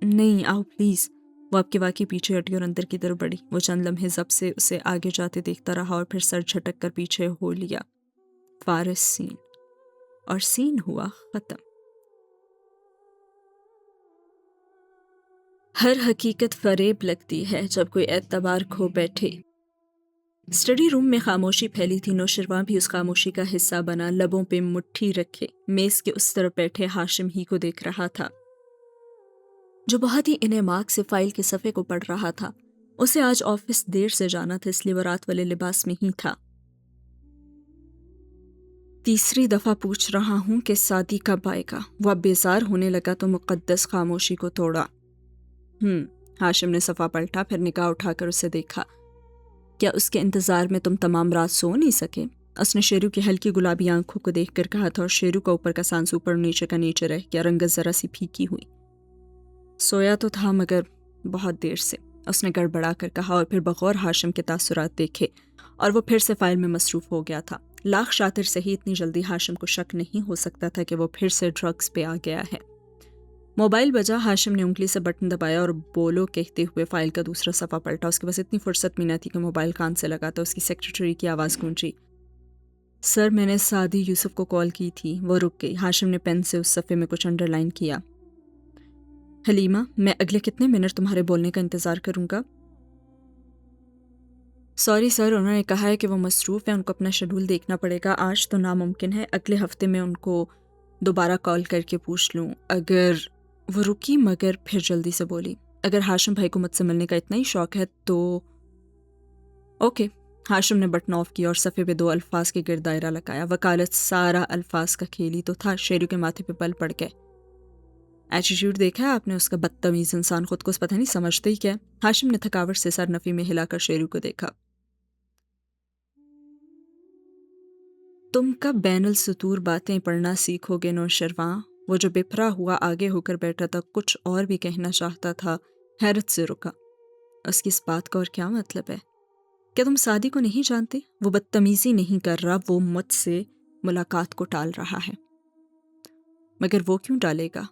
نہیں، آؤ پلیز۔ وہ آپ کے واقعی پیچھے ہٹی اور اندر کی طرف بڑھی۔ وہ چند لمحے ضبط سے اسے آگے جاتے دیکھتا رہا اور پھر سر جھٹک کر پیچھے ہو لیا۔ فارس سین، اور سین ہوا ختم۔ ہر حقیقت فریب لگتی ہے جب کوئی اعتبار کھو بیٹھے۔ اسٹڈی روم میں خاموشی پھیلی تھی۔ نوشرواں بھی اس خاموشی کا حصہ بنا، لبوں پہ مٹھی رکھے میز کے اس طرف بیٹھے ہاشم ہی کو دیکھ رہا تھا، جو بہت ہی انہماک سے فائل کے صفحے کو پڑھ رہا تھا۔ اسے آج آفس دیر سے جانا تھا، اس لیے وہ رات والے لباس میں ہی تھا۔ تیسری دفعہ پوچھ رہا ہوں کہ سعدی کب آئے گا؟ وہ اب بیزار ہونے لگا تو مقدس خاموشی کو توڑا۔ ہاشم نے صفحہ پلٹا، پھر نگاہ اٹھا کر اسے دیکھا۔ کیا اس کے انتظار میں تم تمام رات سو نہیں سکے؟ اس نے شیرو کی ہلکی گلابی آنکھوں کو دیکھ کر کہا تھا، اور شیرو کا اوپر کا سانس اوپر اور نیچے کا نیچے رہ گیا، رنگت ذرا سی پھیکی ہوئی۔ سویا تو تھا مگر بہت دیر سے، اس نے گڑبڑا کر کہا، اور پھر بغور ہاشم کے تاثرات دیکھے، اور وہ پھر سے فائل میں مصروف ہو گیا تھا۔ لاکھ شاطر سے ہی اتنی جلدی ہاشم کو شک نہیں ہو سکتا تھا کہ وہ پھر سے ڈرگز پہ آ گیا ہے۔ موبائل بجا، ہاشم نے انگلی سے بٹن دبایا اور بولو کہتے ہوئے فائل کا دوسرا صفحہ پلٹا۔ اس کے پاس اتنی فرصت بھی نہ تھی کہ موبائل کان سے لگا، تو اس کی سیکریٹری کی آواز گونجی۔ سر، میں نے سعدی یوسف کو کال کی تھی۔ وہ رک گئی۔ ہاشم نے پین سے اس صفحے میں کچھ انڈر لائن کیا۔ حلیمہ، میں اگلے کتنے منٹ تمہارے بولنے کا انتظار کروں گا؟ سوری سر، انہوں نے کہا ہے کہ وہ مصروف ہیں، ان کو اپنا شیڈول دیکھنا پڑے گا۔ آج تو ناممکن ہے، اگلے ہفتے میں ان کو دوبارہ کال کر کے پوچھ لوں۔ اگر وہ رکی مگر پھر جلدی سے بولی، اگر ہاشم بھائی کو مجھ سے ملنے کا اتنا ہی شوق ہے تو اوکے۔ ہاشم نے بٹن آف کیا اور صفحے پہ 2 الفاظ کے گرد دائرہ لگایا۔ وکالت سارا الفاظ کا کھیل ہی تو تھا۔ شیرو کے ماتھے پہ بل پڑ گئے۔ ایٹیٹیوڈ دیکھا ہے آپ نے اس کا؟ بدتمیز انسان، خود کو پتہ نہیں سمجھتے ہی کیا۔ ہاشم نے تھکاوٹ سے سر نفی میں ہلا کر شیرو کو دیکھا۔ تم کب بین السطور باتیں پڑھنا سیکھو گے نوشرواں؟ وہ جو بپھرا ہوا آگے ہو کر بیٹھا تھا کچھ اور بھی کہنا چاہتا تھا، حیرت سے رکا۔ اس کی اس بات کا اور کیا مطلب ہے؟ کیا تم سعدی کو نہیں جانتے؟ وہ بدتمیزی نہیں کر رہا، وہ مجھ سے ملاقات کو ٹال رہا ہے۔ مگر وہ کیوں ٹالے گا؟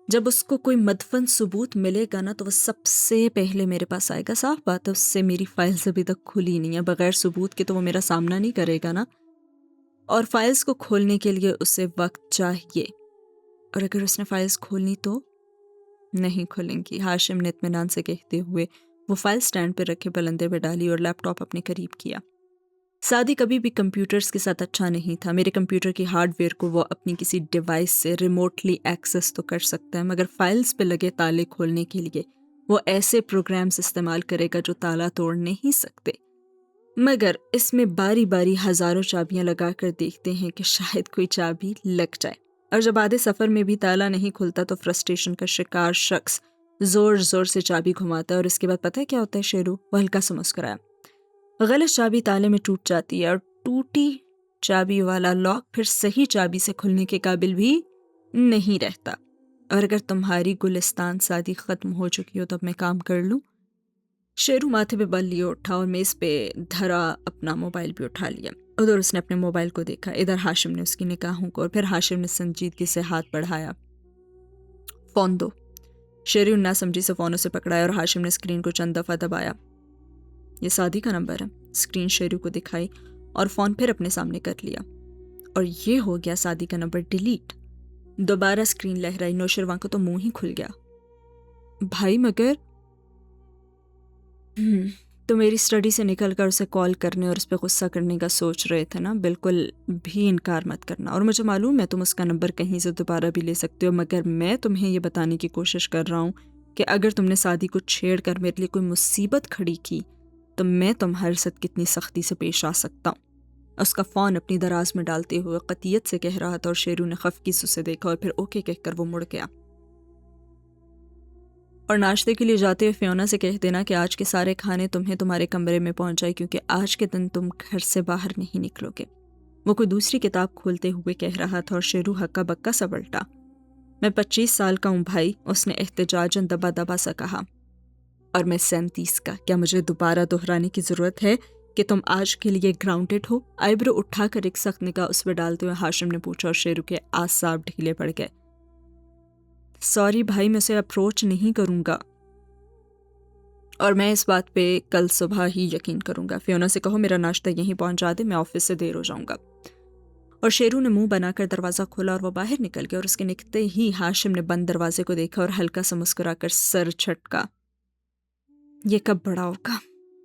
جب اس کو کوئی مدفن ثبوت ملے گا نا تو وہ سب سے پہلے میرے پاس آئے گا۔ صاف بات ہے، اس سے میری فائلز ابھی تک کھلی نہیں ہے، بغیر ثبوت کے تو وہ میرا سامنا نہیں کرے گا نا، اور فائلز کو کھولنے کے لیے اسے وقت چاہیے، اور اگر اس نے فائلز کھولنی تو نہیں کھلیں گی۔ ہاشم نے اطمینان سے کہتے ہوئے وہ فائل سٹینڈ پہ رکھے بلندے پہ ڈالی اور لیپ ٹاپ اپنے قریب کیا۔ سعدی کبھی بھی کمپیوٹرز کے ساتھ اچھا نہیں تھا۔ میرے کمپیوٹر کی ہارڈ ویئر کو وہ اپنی کسی ڈیوائس سے ریموٹلی ایکسس تو کر سکتا ہے، مگر فائلز پہ لگے تالے کھولنے کے لیے وہ ایسے پروگرامز استعمال کرے گا جو تالا توڑ نہیں سکتے۔ مگر اس میں باری باری ہزاروں چابیاں لگا کر دیکھتے ہیں کہ شاید کوئی چابی لگ جائے، اور جب آدھے سفر میں بھی تالا نہیں کھلتا تو فرسٹریشن کا شکار شخص زور زور سے چابی گھماتا ہے، اور اس کے بعد پتہ ہے کیا ہوتا ہے شیرو؟ وہ ہلکا سا مسکرایا۔ غلط چابی تالے میں ٹوٹ جاتی ہے، اور ٹوٹی چابی والا لاک پھر صحیح چابی سے کھلنے کے قابل بھی نہیں رہتا۔ اور اگر تمہاری گلستان سعدی ختم ہو چکی ہو تو اب میں کام کر لوں؟ شیرو ماتھے پہ بل لیے اٹھا اور میز پہ دھرا اپنا موبائل بھی اٹھا لیا۔ ادھر اس نے اپنے موبائل کو دیکھا، ادھر ہاشم نے اس کی نگاہوں کو، اور پھر ہاشم نے سنجیدگی سے ہاتھ بڑھایا۔ فون دو۔ شیرو نہ سمجھی سے فون اسے پکڑایا اور ہاشم نے اسکرین کو چند دفعہ دبایا۔ یہ سعدی کا نمبر ہے۔ اسکرین شیرو کو دکھائی اور فون پھر اپنے سامنے کر لیا، اور یہ ہو گیا سعدی کا نمبر ڈیلیٹ۔ دوبارہ اسکرین لہرائی۔ نوشرواں کو تو منہ ہی کھل گیا۔ بھائی مگر تو میری اسٹڈی سے نکل کر اسے کال کرنے اور اس پہ غصہ کرنے کا سوچ رہے تھے نا، بالکل بھی انکار مت کرنا، اور مجھے معلوم ہے تم اس کا نمبر کہیں سے دوبارہ بھی لے سکتے ہو، مگر میں تمہیں یہ بتانے کی کوشش کر رہا ہوں کہ اگر تم نے سعدی کو چھیڑ کر میرے لیے کوئی مصیبت کھڑی کی تو میں تمہارے ساتھ کتنی سختی سے پیش آ سکتا ہوں۔ اس کا فون اپنی دراز میں ڈالتے ہوئے قطعیت سے کہہ رہا تھا، اور شیرو نے خفگی سے اسے دیکھا اور پھر اوکے کہہ کر وہ مڑ گیا۔ اور ناشتے کے لیے جاتے ہوئے فیونا سے کہہ دینا کہ آج کے سارے کھانے تمہیں تمہارے کمرے میں پہنچ جائے، کیونکہ آج کے دن تم گھر سے باہر نہیں نکلو گے۔ وہ کوئی دوسری کتاب کھولتے ہوئے کہہ رہا تھا، اور شیرو ہکا بکا سا پلٹا۔ میں 25 سال کا ہوں بھائی، اس نے احتجاجاً دبا دبا سا کہا۔ اور میں 37 کا، کیا مجھے دوبارہ دہرانے کی ضرورت ہے کہ تم آج کے لیے گراؤنڈڈ ہو؟ آئیبرو اٹھا کر ایک سخت نگاہ اس پہ ڈالتے ہوئے ہاشم نے پوچھا، اور شیرو کے اعصاب ڈھیلے پڑ گئے۔ سوری بھائی، میں اسے اپروچ نہیں کروں گا، اور میں اس بات پہ کل صبح ہی یقین کروں گا۔ فیونا سے کہو میرا ناشتہ یہیں پہنچا دے، میں آفس سے دیر ہو جاؤں گا۔ اور شیرو نے منہ بنا کر دروازہ کھولا اور وہ باہر نکل گیا، اور اس کے نکلتے ہی ہاشم نے بند دروازے کو دیکھا اور ہلکا سا مسکرا کر سر جھٹکا۔ یہ کب بڑا ہوگا؟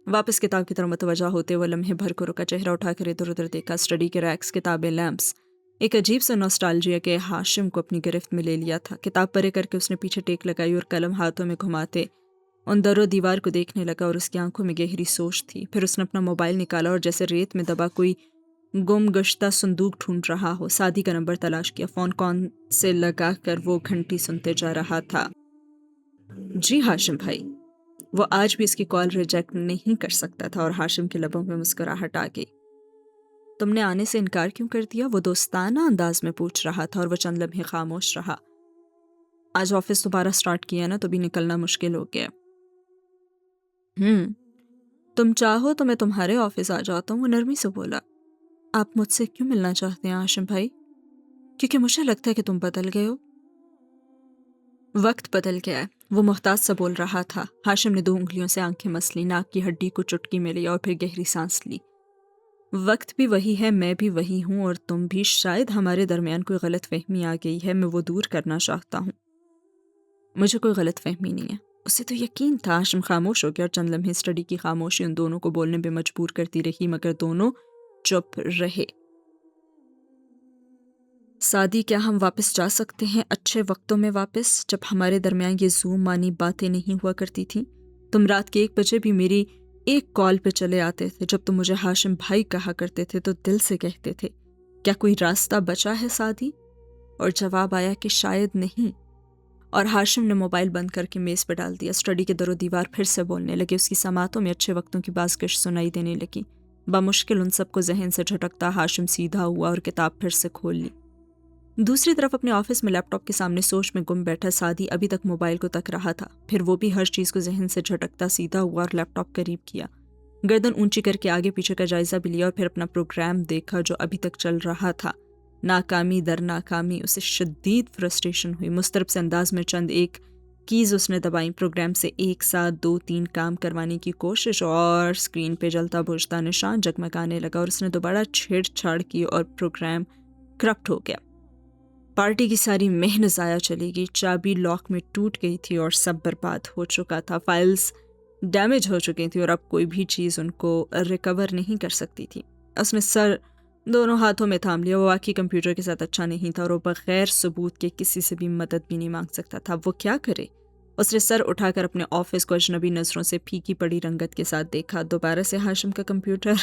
واپس کتاب کی طرف متوجہ ہوتے وہ لمحے بھر کو رکا، چہرہ اٹھا کر ادھر ادھر دیکھا۔ اسٹڈی کے ریکس، کتابیں، لیمپس، ایک عجیب سا نوسٹالجیا کے ہاشم کو اپنی گرفت میں لے لیا تھا۔ کتاب پرے کر کے اس نے پیچھے ٹیک لگائی اور قلم ہاتھوں میں گھماتے ان در و دیوار کو دیکھنے لگا، اور اس کی آنکھوں میں گہری سوچ تھی۔ پھر اس نے اپنا موبائل نکالا اور جیسے ریت میں دبا کوئی گم گشتہ صندوق ڈھونڈ رہا ہو، سعدی کا نمبر تلاش کیا۔ فون کون سے لگا کر وہ گھنٹی سنتے جا رہا تھا۔ جی ہاشم بھائی۔ وہ آج بھی اس کی کال ریجیکٹ نہیں کر سکتا تھا، اور ہاشم کے لبوں پہ مسکراہٹ آ گئی۔ تم نے آنے سے انکار کیوں کر دیا؟ وہ دوستانہ انداز میں پوچھ رہا تھا، اور وہ چند لمحے خاموش رہا۔ آج آفس دوبارہ سٹارٹ کیا نا، تو بھی نکلنا مشکل ہو گیا۔ تم چاہو تو میں تمہارے آفس آ جاتا ہوں، وہ نرمی سے بولا۔ آپ مجھ سے کیوں ملنا چاہتے ہیں ہاشم بھائی؟ کیونکہ مجھے لگتا ہے کہ تم بدل گئے ہو۔ وقت بدل گیا ہے، وہ محتاط سا بول رہا تھا۔ ہاشم نے 2 انگلیوں سے آنکھیں مس لی، ناک کی ہڈی کو چٹکی میں لیا اور پھر گہری سانس لی۔ وقت بھی وہی ہے، میں بھی وہی ہوں، اور تم بھی۔ شاید ہمارے درمیان کوئی غلط فہمی آ گئی ہے، میں وہ دور کرنا چاہتا ہوں۔ مجھے کوئی غلط فہمی نہیں ہے، اسے تو یقین تھا۔ ہاشم خاموش ہو گیا، اور چند لمحے اسٹڈی کی خاموشی ان دونوں کو بولنے پہ مجبور کرتی رہی، مگر دونوں چپ رہے۔ سعدی، کیا ہم واپس جا سکتے ہیں اچھے وقتوں میں واپس، جب ہمارے درمیان یہ زوم مانی باتیں نہیں ہوا کرتی تھیں؟ تم رات کے 1 بجے بھی میری ایک کال پہ چلے آتے تھے، جب تم مجھے ہاشم بھائی کہا کرتے تھے تو دل سے کہتے تھے۔ کیا کوئی راستہ بچا ہے سعدی؟ اور جواب آیا کہ شاید نہیں، اور ہاشم نے موبائل بند کر کے میز پہ ڈال دیا۔ اسٹڈی کے در و دیوار پھر سے بولنے لگے، اس کی سماعتوں میں اچھے وقتوں کی بازگشت سنائی دینے لگی۔ بمشکل ان سب کو ذہن سے جھٹکتا ہاشم سیدھا ہوا اور کتاب پھر سے کھول لی۔ دوسری طرف اپنے آفس میں لیپ ٹاپ کے سامنے سوچ میں گم بیٹھا سعدی ابھی تک موبائل کو تک رہا تھا، پھر وہ بھی ہر چیز کو ذہن سے جھٹکتا سیدھا ہوا اور لیپ ٹاپ قریب کیا، گردن اونچی کر کے آگے پیچھے کا جائزہ بھی لیا، اور پھر اپنا پروگرام دیکھا جو ابھی تک چل رہا تھا۔ ناکامی در ناکامی، اسے شدید فرسٹریشن ہوئی۔ مضطرب سے انداز میں چند ایک کیز اس نے دبائیں، پروگرام سے ایک ساتھ 2-3 کام کروانے کی کوشش، اور اسکرین پہ جلتا بجھتا نشان جگمگانے لگا، اور اس نے دوبارہ چھیڑ چھاڑ کی اور پروگرام کرپٹ ہو گیا۔ پارٹی کی ساری محنت ضائع چلی گئی، چابی لاک میں ٹوٹ گئی تھی اور سب برباد ہو چکا تھا۔ فائلز ڈیمیج ہو چکی تھی اور اب کوئی بھی چیز ان کو ریکور نہیں کر سکتی تھی۔ اس نے سر دونوں ہاتھوں میں تھام لیا، وہ واقعی کمپیوٹر کے ساتھ اچھا نہیں تھا، اور وہ بغیر ثبوت کے کسی سے بھی مدد بھی نہیں مانگ سکتا تھا۔ وہ کیا کرے؟ اس نے سر اٹھا کر اپنے آفس کو اجنبی نظروں سے پھیکی پڑی رنگت کے ساتھ دیکھا۔ دوبارہ سے ہاشم کا کمپیوٹر؟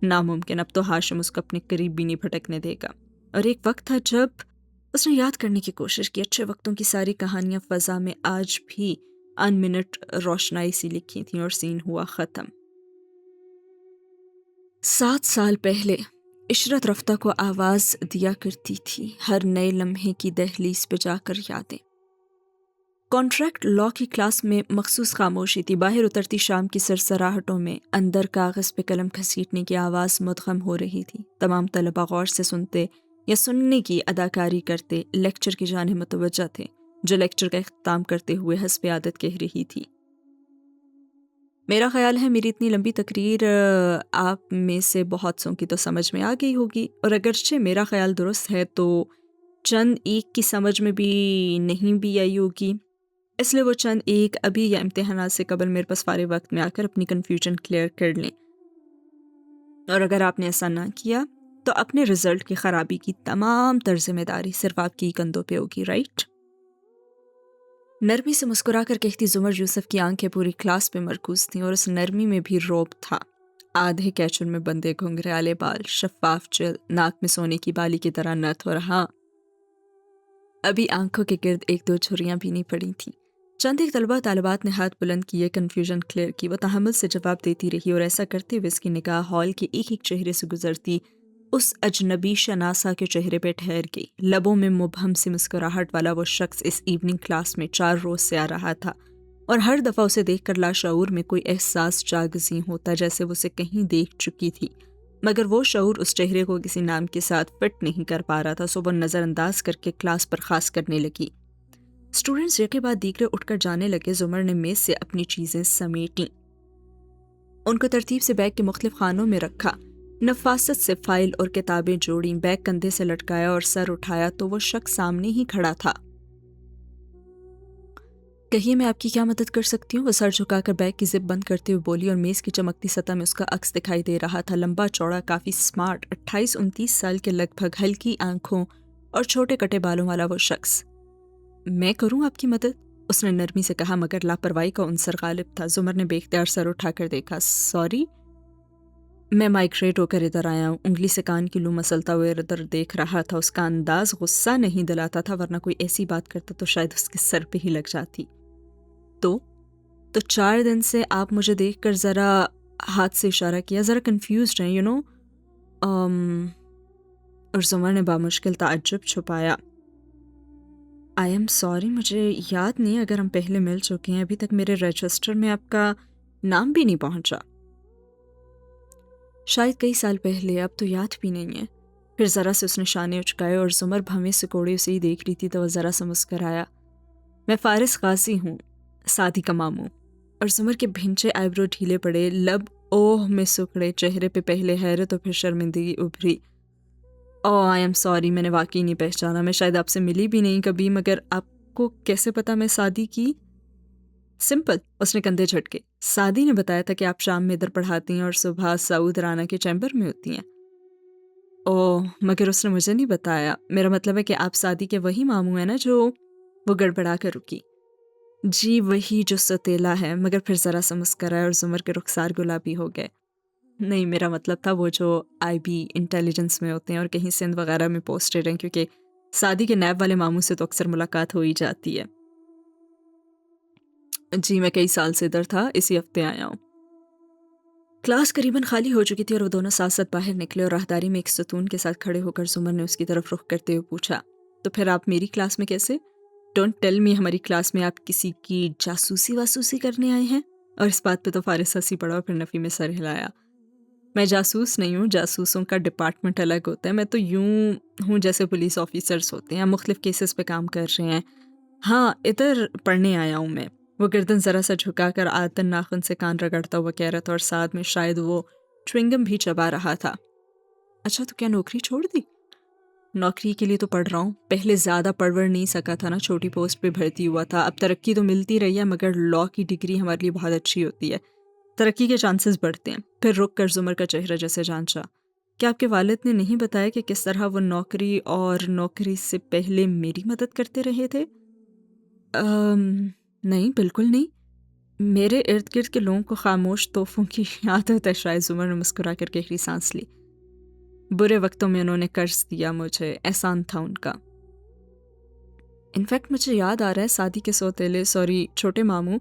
ناممکن، اب تو ہاشم اس کو اپنے قریب بھی نہیں پھٹکنے دے گا۔ اور ایک وقت تھا جب اس نے یاد کرنے کی کوشش کی، اچھے وقتوں کی ساری کہانیاں فضا میں آج بھی ان منٹ روشنائی سی لکھی تھیں، اور سین ہوا ختم۔ 7 سال پہلے عشرت رفتہ کو آواز دیا کرتی تھی، ہر نئے لمحے کی دہلیز پہ جا کر یادیں۔ کانٹریکٹ لا کی کلاس میں مخصوص خاموشی تھی، باہر اترتی شام کی سرسراہٹوں میں اندر کاغذ پہ قلم گھسیٹنے کی آواز مدغم ہو رہی تھی۔ تمام طلبہ غور سے سنتے یا سننے کی اداکاری کرتے لیکچر کی جانب متوجہ تھے، جو لیکچر کا اختتام کرتے ہوئے حسب عادت کہہ رہی تھی۔ میرا خیال ہے میری اتنی لمبی تقریر آپ میں سے بہت سوں کی تو سمجھ میں آ گئی ہوگی، اور اگرچہ میرا خیال درست ہے تو چند ایک کی سمجھ میں بھی نہیں بھی آئی ہوگی۔ اس لیے وہ چند ایک ابھی یا امتحانات سے قبل میرے پاس فارغ وقت میں آ کر اپنی کنفیوژن کلیئر کر لیں، اور اگر آپ نے ایسا نہ کیا تو اپنے رزلٹ کی خرابی کی تمام تر ذمہ داری صرف آپ کی کندھوں پہ ہوگی، رائٹ؟ نرمی سے مسکرا کر کہتی زمر یوسف کی آنکھیں پوری کلاس پہ مرکوز تھیں، اور اس نرمی میں بھی روب تھا۔ آدھے کیچن میں بندے گھنگریالے بال، شفاف جل، ناک میں سونے کی بالی کی طرح نت، اور ہاں ابھی آنکھوں کے گرد ایک دو جھریاں بھی نہیں پڑی تھیں۔ چند ایک طلبہ طالبات نے ہاتھ بلند کیے، کنفیوژن کلیئر کی۔ وہ تحمل سے جواب دیتی رہی، اور ایسا کرتے ہوئے اس کی نگاہ ہال کے ایک ایک چہرے سے گزرتی اس اجنبی شناسا کے چہرے پہ ٹھہر گئی۔ لبوں میں مبہم سی مسکراہٹ والا وہ شخص اس ایوننگ کلاس میں 4 روز سے آ رہا تھا، اور ہر دفعہ اسے دیکھ کر لاشعور میں کوئی احساس جاگزیں ہوتا، جیسے وہ اسے کہیں دیکھ چکی تھی، مگر وہ شعور اس چہرے کو کسی نام کے ساتھ فٹ نہیں کر پا رہا تھا، سو وہ نظر انداز کر کے کلاس پر خاص کرنے لگی۔ اسٹوڈنٹس یک کے بعد دیگرے اٹھ کر جانے لگے۔ زمر نے میز سے اپنی چیزیں سمیٹیں، ان کو ترتیب سے بیگ کے مختلف خانوں میں رکھا، نفاست سے فائل اور کتابیں جوڑیں، بیگ کندھے سے لٹکایا اور سر اٹھایا تو وہ شخص سامنے ہی کھڑا تھا۔ کہیے میں آپ کی کیا مدد کر سکتی ہوں؟ وہ سر جھکا کر بیگ کی زپ بند کرتے ہوئے بولی، اور میز کی چمکتی سطح میں اس کا عکس دکھائی دے رہا تھا، لمبا چوڑا، کافی سمارٹ، 28-29 سال کے لگ بھگ، ہلکی آنکھوں اور چھوٹے کٹے بالوں والا وہ شخص۔ میں کروں آپ کی مدد؟ اس نے نرمی سے کہا، مگر لاپرواہی کا عنصر غالب تھا۔ زمر نے بے اختیار سر اٹھا کر دیکھا۔ سوری، میں مائگریٹ ہو کر ادھر آیا ہوں۔ انگلی سے کان کی لو مسلتا ہوئے ادھر دیکھ رہا تھا۔ اس کا انداز غصہ نہیں دلاتا تھا، ورنہ کوئی ایسی بات کرتا تو شاید اس کے سر پہ ہی لگ جاتی۔ تو 4 دن سے آپ مجھے دیکھ کر ذرا ہاتھ سے اشارہ کیا، ذرا کنفیوزڈ ہیں اور زمر نے بامشکل تعجب چھپایا۔ آئی ایم سوری، مجھے یاد نہیں اگر ہم پہلے مل چکے ہیں، ابھی تک میرے رجسٹر میں آپ کا نام بھی نہیں پہنچا۔ شاید کئی سال پہلے، اب تو یاد بھی نہیں ہے۔ پھر ذرا سے اس نے شانے اچکائے، اور زمر بھویں سے کوڑے اسے ہی دیکھ رہی تھی تو وہ ذرا سا مسکرایا۔ میں فارس غازی ہوں، سعدی کا ماموں۔ اور زمر کے بھنچے آئیبرو ڈھیلے پڑے، لب اوہ میں سکڑے، چہرے پہ پہلے حیرت اور پھر شرمندگی ابھری۔ آئی ایم سوری، میں نے واقعی نہیں پہچانا، میں شاید آپ سے ملی بھی نہیں کبھی، مگر آپ کو کیسے پتا میں سعدی کی؟ سمپل، اس نے کندھے جھٹکے۔ سعدی نے بتایا تھا کہ آپ شام میں ادھر پڑھاتی ہیں اور صبح سعود رانا کے چیمبر میں ہوتی ہیں۔ اوہ، مگر اس نے مجھے نہیں بتایا۔ میرا مطلب ہے کہ آپ سعدی کے وہی ماموں ہیں نا جو… وہ گڑبڑا کر رکی۔ جی وہی جو ستیلا ہے، مگر پھر ذرا سا مسکرایا اور زمر کے رخسار گلابی ہو گئے۔ نہیں، میرا مطلب تھا وہ جو آئی بی انٹیلیجنس میں ہوتے ہیں اور کہیں سندھ وغیرہ میں پوسٹڈ ہیں، کیونکہ سعدی کے نیب والے ماموں سے تو اکثر ملاقات ہو ہی جاتی ہے۔ جی میں کئی سال سے ادھر تھا، اسی ہفتے آیا ہوں۔ کلاس قریباً خالی ہو چکی تھی اور وہ دونوں ساتھ ساتھ باہر نکلے، اور راہداری میں ایک ستون کے ساتھ کھڑے ہو کر زمر نے اس کی طرف رخ کرتے ہوئے پوچھا، تو پھر آپ میری کلاس میں کیسے؟ ڈونٹ ٹیل می ہماری کلاس میں آپ کسی کی جاسوسی واسوسی کرنے آئے ہیں؟ اور اس بات پہ تو فارس ہنسی پڑا اور پھر نفی میں سر ہلایا۔ میں جاسوس نہیں ہوں، جاسوسوں کا ڈپارٹمنٹ الگ ہوتا ہے، میں تو یوں ہوں جیسے پولیس آفیسرز ہوتے ہیں، مختلف کیسز پہ کام کر رہے ہیں۔ ہاں ادھر پڑھنے آیا ہوں میں۔ وہ گردن ذرا سا جھکا کر عادتاً ناخن سے کان رگڑتا ہوا کہہ رہا تھا، اور ساتھ میں شاید وہ چوئنگم بھی چبا رہا تھا۔ اچھا تو کیا نوکری چھوڑ دی؟ نوکری کے لیے تو پڑھ رہا ہوں، پہلے زیادہ پڑھ نہیں سکا تھا نا، چھوٹی پوسٹ پہ بھرتی ہوا تھا۔ اب ترقی تو ملتی رہی ہے، مگر لاء کی ڈگری ہمارے لیے بہت اچھی ہوتی ہے، ترقی کے چانسز بڑھتے ہیں۔ پھر رک کر زمر کا چہرہ جیسے جانچا۔ کیا آپ کے والد نے نہیں بتایا کہ کس طرح وہ نوکری اور نوکری سے پہلے میری مدد کرتے رہے تھے؟ نہیں بالکل نہیں، میرے ارد گرد کے لوگوں کو خاموش تحفوں کی عادت ہے شاید۔ زمر نے مسکرا کر گہری سانس لی۔ برے وقتوں میں انہوں نے قرض دیا مجھے، احسان تھا ان کا۔ انفیکٹ مجھے یاد آ رہا ہے سعدی کے سوتیلے، سوری چھوٹے ماموں،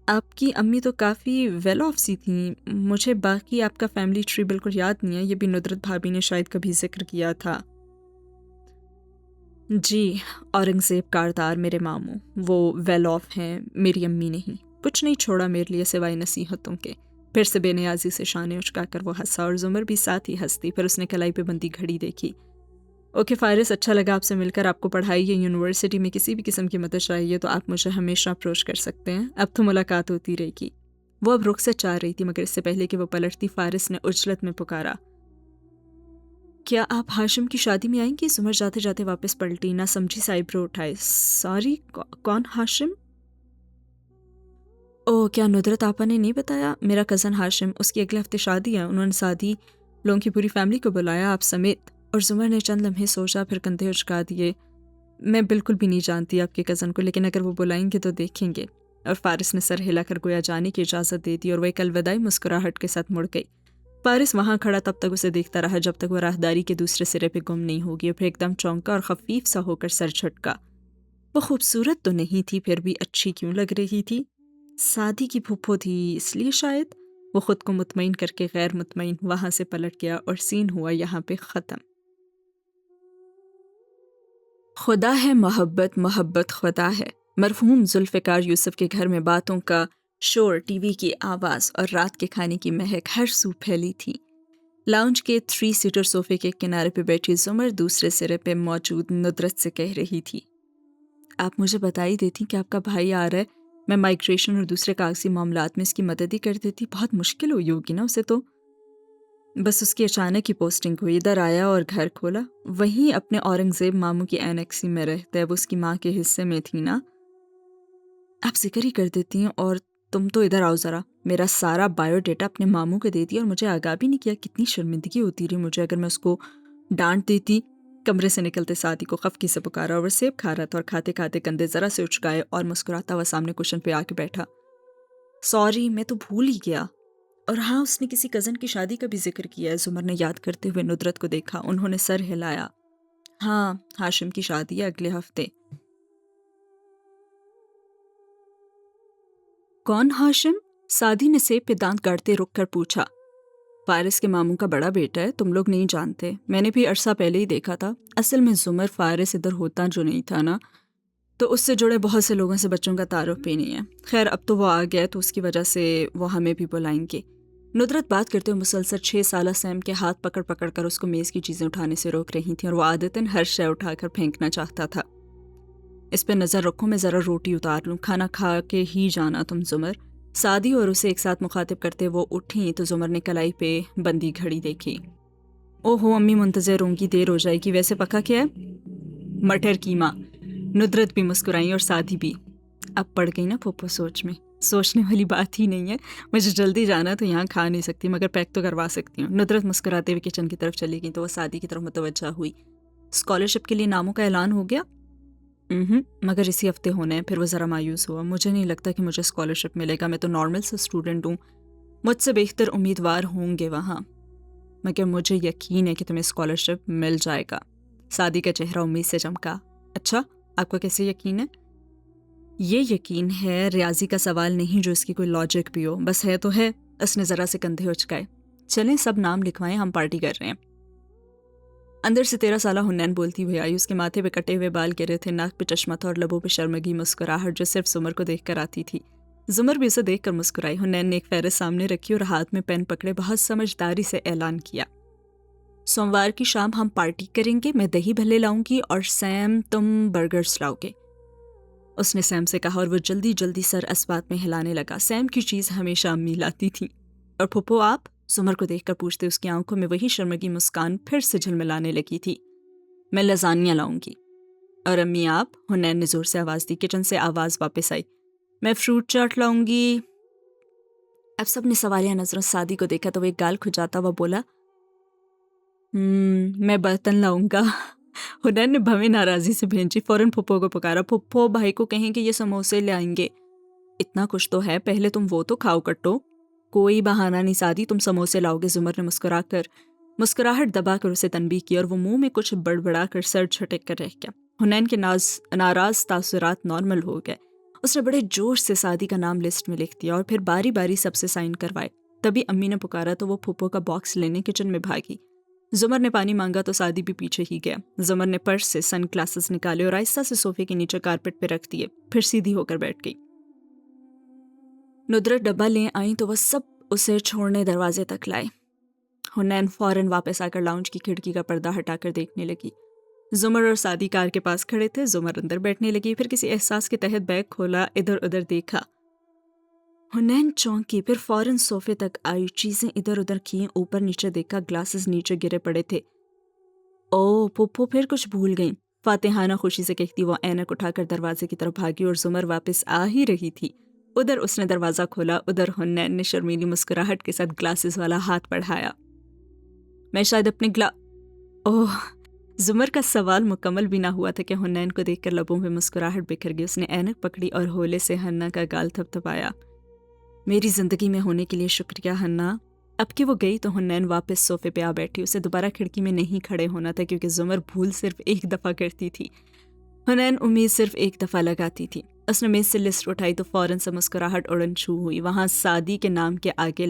آپ کی امی تو کافی ویل آف سی تھیں۔ مجھے باقی آپ کا فیملی ٹری بالکل یاد نہیں ہے، یہ بھی ندرت بھابھی نے شاید کبھی ذکر کیا تھا۔ جی اورنگزیب کاردار میرے ماموں، وہ ویل آف ہیں، میری امی نہیں۔ کچھ نہیں چھوڑا میرے لیے سوائے نصیحتوں کے۔ پھر سے بے نیازی سے شانے اچکا کر وہ ہنسا، اور زمر بھی ساتھ ہی ہنستی۔ پھر اس نے کلائی پہ بندی گھڑی دیکھی۔ اوکے فارس، اچھا لگا آپ سے مل کر۔ آپ کو پڑھائی یا یونیورسٹی میں کسی بھی قسم کی مدد چاہیے تو آپ مجھے ہمیشہ اپروچ کر سکتے ہیں، اب تو ملاقات ہوتی رہے گی۔ وہ اب رخصت چاہ رہی تھی، مگر اس سے پہلے کہ وہ پلٹتی فارس نے عجلت میں پکارا، کیا آپ ہاشم کی شادی میں آئیں گی؟ زمر جاتے جاتے واپس پلٹی، نہ سمجھی سائبرو اٹھائے۔ سوری، کون ہاشم؟ اوہ کیا ندرت آپا نے نہیں بتایا؟ میرا کزن ہاشم، اس کی اگلے ہفتے شادی ہے، انہوں نے سادی لوگوں کی پوری فیملی کو بلایا، آپ سمیت۔ اور زمر نے چند لمحے سوچا، پھر کندھے اچکا دیے۔ میں بالکل بھی نہیں جانتی آپ کے کزن کو، لیکن اگر وہ بلائیں گے تو دیکھیں گے۔ اور فارس نے سر ہلا کر گویا جانے کی اجازت دے دی اور وہ ایک الوداعی مسکراہٹ کے ساتھ مڑ گئی۔ فارس وہاں کھڑا تب تک اسے دیکھتا رہا جب تک وہ راہداری کے دوسرے سرے پہ گم نہیں ہوگی، اور پھر ایک دم چونکا اور خفیف سا ہو کر سر جھٹکا۔ وہ خوبصورت تو نہیں تھی، پھر بھی اچھی کیوں لگ رہی تھی؟ سادی کی پھپھو تھی اس لیے شاید۔ وہ خود کو مطمئن کر کے غیر مطمئن وہاں سے پلٹ گیا اور سین ہوا یہاں پہ ختم۔ خدا ہے محبت، محبت خدا ہے۔ مرحوم ذوالفقار یوسف کے گھر میں باتوں کا شور، ٹی وی کی آواز اور رات کے کھانے کی مہک ہر سو پھیلی تھی۔ لاؤنج کے 3 سیٹر صوفے کے کنارے پہ بیٹھی زمر دوسرے سرے پہ موجود ندرت سے کہہ رہی تھی، آپ مجھے بتا ہی دیتی کہ آپ کا بھائی آ رہا ہے، میں مائگریشن اور دوسرے کاغذی معاملات میں اس کی مدد ہی کر دیتی۔ بہت مشکل ہوئی ہوگی نا اسے تو۔ بس اس کی اچانک ہی پوسٹنگ ہوئی، ادھر آیا اور گھر کھولا۔ وہیں اپنے اورنگزیب ماموں کی اینیکسی میں رہتا ہے، وہ اس کی ماں کے حصے میں تھی نا۔ آپ ذکر ہی کر دیتی ہیں، اور تم تو ادھر آؤ ذرا۔ میرا سارا بایو ڈیٹا اپنے ماموں کو دے دیا اور مجھے آگاہ بھی نہیں کیا۔ کتنی شرمندگی ہوتی رہی مجھے اگر میں اس کو ڈانٹ دیتی۔ کمرے سے نکلتے ساتھ ہی کو خفکی سے پکارا اور وہ سیب کھا رہا تھا اور کھاتے کھاتے کندھے ذرا سے اچکائے اور مسکراتا ہوا سامنے کشن پہ آ کے بیٹھا۔ سوری، میں تو بھول ہی گیا۔ اور ہاں، اس نے کسی کزن کی شادی کا بھی ذکر کیا ہے۔ زمر نے یاد کرتے ہوئے ندرت کو دیکھا، انہوں نے سر ہلایا۔ ہاں، ہاشم کی شادی ہے اگلے ہفتے۔ کون ہاشم؟ سادی نے سیب پہ دانت گاڑتے رک کر پوچھا۔ فارس کے ماموں کا بڑا بیٹا ہے، تم لوگ نہیں جانتے، میں نے بھی عرصہ پہلے ہی دیکھا تھا۔ اصل میں زمر فارس ادھر ہوتا جو نہیں تھا نا، تو اس سے جڑے بہت سے لوگوں سے بچوں کا تعارف بھی نہیں ہے۔ خیر اب تو وہ آ گیا تو اس کی وجہ سے وہ ہمیں بھی بلائیں گے۔ ندرت بات کرتے ہوئے مسلسل 6 سالہ سیم کے ہاتھ پکڑ پکڑ کر اس کو میز کی چیزیں اٹھانے سے روک رہی تھیں، اور وہ عادتاً ہر شے اٹھا کر پھینکنا چاہتا تھا۔ اس پہ نظر رکھو، میں ذرا روٹی اتار لوں، کھانا کھا کے ہی جانا تم زمر۔ سادی اور اسے ایک ساتھ مخاطب کرتے وہ اٹھیں تو زمر نے کلائی پہ بندی گھڑی دیکھی۔ او ہو امی منتظر ہوں گی، دیر ہو جائے گی۔ ویسے پکا کیا ہے؟ مٹر قیمہ۔ ندرت بھی مسکرائی اور سادی بھی۔ اب پڑ گئی نا پھوپھو سوچ میں۔ سوچنے والی بات ہی نہیں ہے، مجھے جلدی جانا تو یہاں کھا نہیں سکتی، مگر پیک تو کروا سکتی ہوں۔ ندرت مسکراتے ہوئے کچن کی طرف چلی گئی تو وہ سادی کی طرف متوجہ ہوئی۔ اسکالرشپ کے لیے ناموں کا اعلان ہو گیا؟ مگر اسی ہفتے ہونا ہے۔ پھر وہ ذرا مایوس ہوا۔ مجھے نہیں لگتا کہ مجھے اسکالرشپ ملے گا، میں تو نارمل سا اسٹوڈنٹ ہوں، مجھ سے بہتر امیدوار ہوں گے وہاں، مگر مجھے یقین ہے کہ تمہیں اسکالرشپ مل جائے گا۔ سادی کا چہرہ امید سے چمکا۔ اچھا، آپ کو کیسے یقین ہے؟ یہ یقین ہے ریاضی کا سوال نہیں جو اس کی کوئی لاجک بھی ہو، بس ہے تو ہے۔ اس نے ذرا سے کندھے اچکائے۔ چلیں سب نام لکھوائیں، ہم پارٹی کر رہے ہیں۔ اندر سے 13 سالہ حنین بولتی ہوئی آئی۔ اس کے ماتھے پہ کٹے ہوئے بال گرے تھے، ناک پہ چشمہ تھا اور لبوں پہ شرمگی مسکراہٹ جو صرف زمر کو دیکھ کر آتی تھی۔ زمر بھی اسے دیکھ کر مسکرائی۔ حنین نے ایک فہرست سامنے رکھی اور ہاتھ میں پین پکڑے بہت سمجھداری سے اعلان کیا، سوموار کی شام ہم پارٹی کریں گے، میں دہی بھلے لاؤں گی اور سیم تم برگرز لاؤ گے۔ اس نے سیم سے کہا اور وہ جلدی جلدی سر اسبات میں ہلانے لگا۔ سیم کی چیز ہمیشہ امی لاتی تھی۔ اور پھپھو آپ؟ زمر کو دیکھ کر پوچھتے اس کی آنکھوں میں وہی شرمگی مسکان پھر سے جھلملانے لگی تھی۔ میں لزانیہ لاؤں گی۔ اور امی آپ؟ حنین نے زور سے آواز دی۔ کچن سے آواز واپس آئی، میں فروٹ چاٹ لاؤں گی۔ اب سب نے سوالیہ نظروں سادی کو دیکھا تو وہ ایک گال کھجاتا ہوا بولا، میں برتن لاؤں گا۔ حنین نے بھویں ناراضی سے بھینجی۔ فوراً پھپھو کو پکارا، پھپھو بھائی کو کہیں کہ یہ سموسے لے آئیں گے۔ اتنا کچھ تو ہے، پہلے تم وہ تو کھاؤ کٹو۔ کوئی بہانہ نہیں سادی، تم سموسے لاؤ گے۔ زمر نے مسکراہٹ دبا کر اسے تنبیہ کی اور وہ منہ میں کچھ بڑبڑا کر سر جھٹک کر رہ گیا۔ حنین کے ناراض تاثرات نارمل ہو گئے۔ اس نے بڑے جوش سے سادی کا نام لسٹ میں لکھ دیا اور پھر باری باری سب سے سائن کروائے۔ تبھی امی نے پکارا تو وہ پھپھو کا باکس لینے کچن میں بھاگی۔ زمر نے پانی مانگا تو سادی بھی پیچھے ہی گیا۔ زمر نے پرس سے سن گلاسز نکالے اور آہستہ سے صوفے کے نیچے کارپٹ پہ رکھ دیے، پھر سیدھی ہو کر بیٹھ گئی۔ ندرت ڈبہ لے آئیں تو وہ سب اسے چھوڑنے دروازے تک لائے۔ حنین فوراً واپس آ کر لاؤنج کی کھڑکی کا پردہ ہٹا کر دیکھنے لگی۔ زمر اور سادی کار کے پاس کھڑے تھے۔ زمر اندر بیٹھنے لگی، پھر کسی احساس کے تحت بیگ کھولا، ادھر ادھر دیکھا۔ حنین چونکی، پھر فوراً صوفے تک آئی، چیزیں ادھر ادھر کیں، اوپر نیچے دیکھا، گلاسز نیچے گرے پڑے تھے۔ او پھپھو پھر کچھ بھول گئیں، فاتحانہ خوشی سے کہتی وہ اینک اٹھا کر دروازے کی طرف بھاگی اور زمر واپس آ ہی رہی تھی۔ ادھر اس نے دروازہ کھولا، ادھر حنین نے شرمیلی مسکراہٹ کے ساتھ گلاسز والا ہاتھ بڑھایا۔ میں شاید اپنے اوہ! زمر کا سوال مکمل بھی نہ ہوا تھا کہ حنین کو دیکھ کر لبوں پہ مسکراہٹ بکھر گئی۔ اس نے اینک پکڑی اور ہولے سے حنا کا گال تھپتھپایا۔ میری زندگی میں ہونے کے لیے شکریہ حنا۔ اب کہ وہ گئی تو حنین واپس صوفے پہ آ بیٹھی۔ اسے دوبارہ کھڑکی میں نہیں کھڑے ہونا تھا کیونکہ زمر بھول صرف ایک دفعہ کرتی تھی، حنین امید صرف ایک دفعہ لگاتی تھی۔ اس نے میز سے لسٹ اٹھائی تو فوراً سے مسکراہٹ اڑن چھو ہوئی۔ وہاں سعدی کے نام کے آگے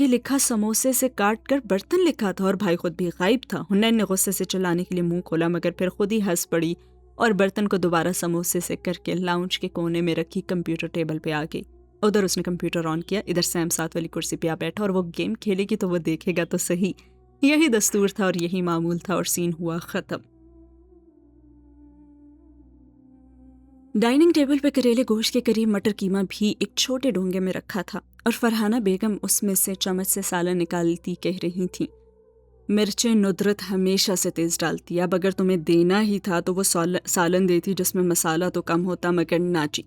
لکھا سموسے سے کاٹ کر برتن لکھا تھا، اور بھائی خود بھی غائب تھا۔ حنین نے غصے سے چلانے کے لیے منہ کھولا مگر پھر خود ہی ہنس پڑی اور برتن کو دوبارہ سموسے سے کر کے لاؤنج کے کونے میں رکھی کمپیوٹر ٹیبل پہ آ گئی۔ ادھر اس نے کمپیوٹر آن کیا، ادھر سیم ساتھ والی کرسی پہ آ بیٹھا، اور وہ گیم کھیلے گی تو وہ دیکھے گا تو صحیح۔ یہی دستور تھا اور یہی معمول تھا، اور سین ہوا ختم۔ ڈائننگ ٹیبل پہ کریلے گوشت کے قریب مٹر قیمہ بھی ایک چھوٹے ڈونگے میں رکھا تھا، اور فرحانہ بیگم اس میں سے چمچ سے سالن نکالتی کہہ رہی تھیں، مرچیں ندرت ہمیشہ سے تیز ڈالتی ہے، اب اگر تمہیں دینا ہی تھا تو وہ سالن دیتی جس میں مسالہ تو کم ہوتا مگر ناچی۔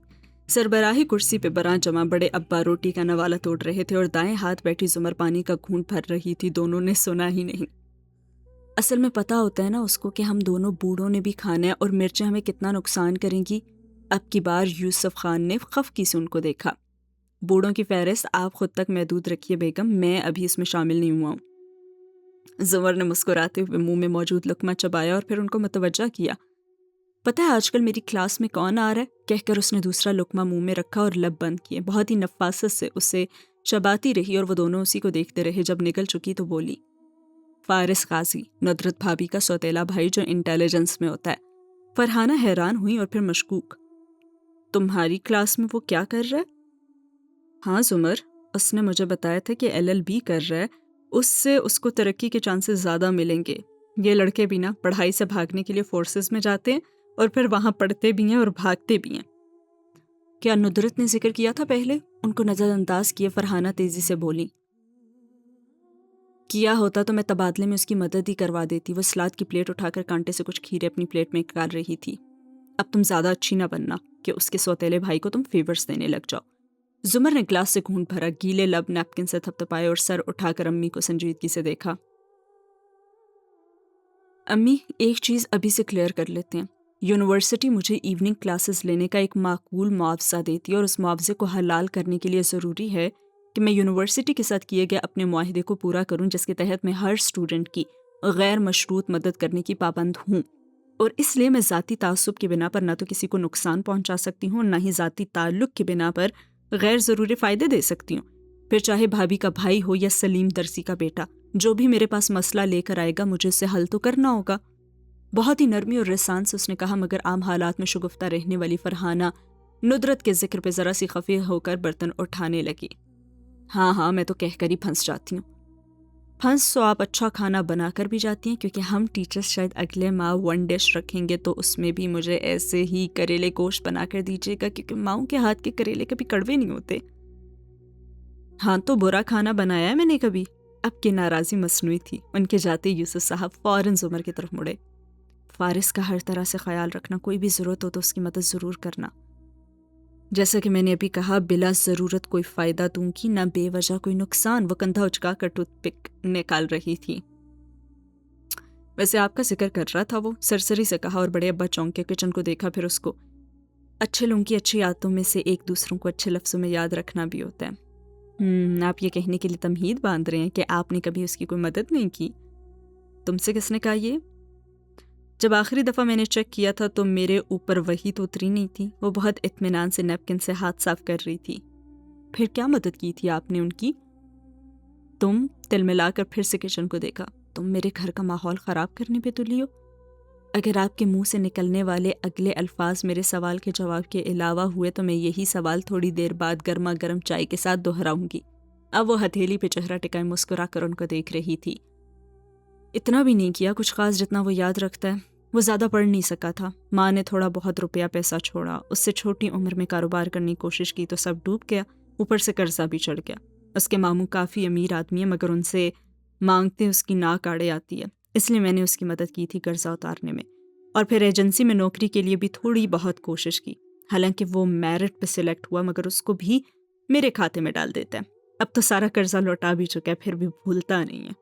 سربراہی کرسی پہ براں جمع بڑے ابا روٹی کا نوالا توڑ رہے تھے اور دائیں ہاتھ بیٹھی زمر پانی کا گھونٹ بھر رہی تھی۔ دونوں نے سنا ہی نہیں۔ اصل میں پتہ ہوتا ہے نا اس کو کہ ہم دونوں بوڑھوں نے بھی کھانا ہے اور مرچیں ہمیں کتنا نقصان کریں گی۔ اب کی بار یوسف خان نے خفگی سے ان کو دیکھا۔ بوڑھوں کی فہرست آپ خود تک محدود رکھیے بیگم، میں ابھی اس میں شامل نہیں ہوا ہوں۔ زمر نے مسکراتے ہوئے منہ میں موجود لقمہ چبایا اور پھر ان کو متوجہ کیا۔ پتہ ہے آج کل میری کلاس میں کون آ رہا ہے؟ کہہ کر اس نے دوسرا لقمہ منہ میں رکھا اور لب بند کیے۔ بہت ہی نفاست سے اسے چباتی رہی اور وہ دونوں اسی کو دیکھتے رہے۔ جب نکل چکی تو بولی، فارس غازی، ندرت بھابھی کا سوتیلا بھائی جو انٹیلیجنس میں ہوتا ہے۔ فرحانہ حیران ہوئی اور پھر مشکوک، تمہاری کلاس میں وہ کیا کر رہا ہے؟ ہاں زمر، اس نے مجھے بتایا تھا کہ LLB کر رہا ہے، اس سے اس کو ترقی کے چانسز زیادہ ملیں گے۔ یہ لڑکے بھی نا پڑھائی سے بھاگنے کے لیے فورسز میں جاتے ہیں اور پھر وہاں پڑھتے بھی ہیں اور بھاگتے بھی ہیں۔ کیا ندرت نے ذکر کیا تھا پہلے؟ ان کو نظر انداز کیے فرحانہ تیزی سے بولی، کیا ہوتا تو میں تبادلے میں اس کی مدد ہی کروا دیتی۔ وہ سلاد کی پلیٹ اٹھا کر کانٹے سے کچھ کھیرے اپنی پلیٹ میں نکال رہی تھی۔ اب تم زیادہ اچھی نہ بننا کہ اس کے سوتیلے بھائی کو تم فیورز دینے لگ جاؤ۔ زمر نے گلاس سے گھونٹ بھرا، گیلے لب نیپکن سے تھپتھپائے اور سر اٹھا کر امی کو سنجیدگی سے دیکھا۔ امی، ایک چیز ابھی سے کلیئر کر لیتے ہیں، یونیورسٹی مجھے ایوننگ کلاسز لینے کا ایک معقول معاوضہ دیتی ہے اور اس معاوضے کو حلال کرنے کے لیے ضروری ہے کہ میں یونیورسٹی کے ساتھ کیے گئے اپنے معاہدے کو پورا کروں، جس کے تحت میں ہر اسٹوڈنٹ کی غیر مشروط مدد کرنے کی پابند ہوں، اور اس لیے میں ذاتی تعصب کی بنا پر نہ تو کسی کو نقصان پہنچا سکتی ہوں، نہ ہی ذاتی تعلق کی بنا پر غیر ضروری فائدے دے سکتی ہوں۔ پھر چاہے بھابھی کا بھائی ہو یا سلیم درسی کا بیٹا، جو بھی میرے پاس مسئلہ لے کر آئے گا مجھے اسے حل تو کرنا ہوگا۔ بہت ہی نرمی اور رسان سے اس نے کہا، مگر عام حالات میں شگفتہ رہنے والی فرحانہ ندرت کے ذکر پہ ذرا سی خفیہ ہو کر برتن اٹھانے لگی۔ ہاں میں تو کہہ کر ہی پھنس جاتی ہوں۔ پھنس تو آپ اچھا کھانا بنا کر بھی جاتی ہیں، کیونکہ ہم ٹیچرز شاید اگلے ماہ 1 ڈش رکھیں گے تو اس میں بھی مجھے ایسے ہی کریلے گوشت بنا کر دیجیے گا، کیونکہ ماؤں کے ہاتھ کے کریلے کبھی کڑوے نہیں ہوتے۔ ہاں تو برا کھانا بنایا ہے میں نے کبھی؟ اب کی ناراضی مصنوعی تھی۔ ان کے جاتے یوسف صاحب فوراً زمر کی طرف مڑے۔ فارس کا ہر طرح سے خیال رکھنا، کوئی بھی ضرورت ہو تو اس کی مدد ضرور کرنا۔ جیسا کہ میں نے ابھی کہا، بلا ضرورت کوئی فائدہ دوں گی، نہ بے وجہ کوئی نقصان۔ وہ کندھا اچکا کر ٹوتھ پک نکال رہی تھی۔ ویسے آپ کا ذکر کر رہا تھا وہ، سرسری سے کہا، اور بڑے ابا چونک کے کچن کو دیکھا، پھر اس کو۔ اچھے لوگوں کی اچھی عادتوں میں سے ایک دوسروں کو اچھے لفظوں میں یاد رکھنا بھی ہوتا ہے۔ آپ یہ کہنے کے لیے تمہید باندھ رہے ہیں کہ آپ نے کبھی اس کی کوئی مدد نہیں کی؟ تم سے کس نے کہا یہ؟ جب آخری دفعہ میں نے چیک کیا تھا تو میرے اوپر وہی تو اتری نہیں تھی۔ وہ بہت اطمینان سے نیپکن سے ہاتھ صاف کر رہی تھی۔ پھر کیا مدد کی تھی آپ نے ان کی؟ تم تل ملا کر پھر سے کچن کو دیکھا۔ تم میرے گھر کا ماحول خراب کرنے پہ تلی ہو۔ اگر آپ کے منہ سے نکلنے والے اگلے الفاظ میرے سوال کے جواب کے علاوہ ہوئے تو میں یہی سوال تھوڑی دیر بعد گرما گرم چائے کے ساتھ دہراؤں گی۔ اب وہ ہتھیلی پہ چہرہ ٹکائے مسکرا کر ان کو دیکھ رہی تھی۔ اتنا بھی نہیں کیا کچھ خاص جتنا وہ یاد رکھتا ہے۔ وہ زیادہ پڑھ نہیں سکا تھا، ماں نے تھوڑا بہت روپیہ پیسہ چھوڑا، اس سے چھوٹی عمر میں کاروبار کرنے کی کوشش کی تو سب ڈوب گیا، اوپر سے قرضہ بھی چڑھ گیا۔ اس کے ماموں کافی امیر آدمی ہیں مگر ان سے مانگتے اس کی ناک آڑے آتی ہے، اس لیے میں نے اس کی مدد کی تھی قرضہ اتارنے میں، اور پھر ایجنسی میں نوکری کے لیے بھی تھوڑی بہت کوشش کی۔ حالانکہ وہ میرٹ پہ سلیکٹ ہوا مگر اس کو بھی میرے کھاتے میں ڈال دیتا ہے. اب تو سارا قرضہ لوٹا بھی چکا ہے پھر بھی بھولتا نہیں ہے.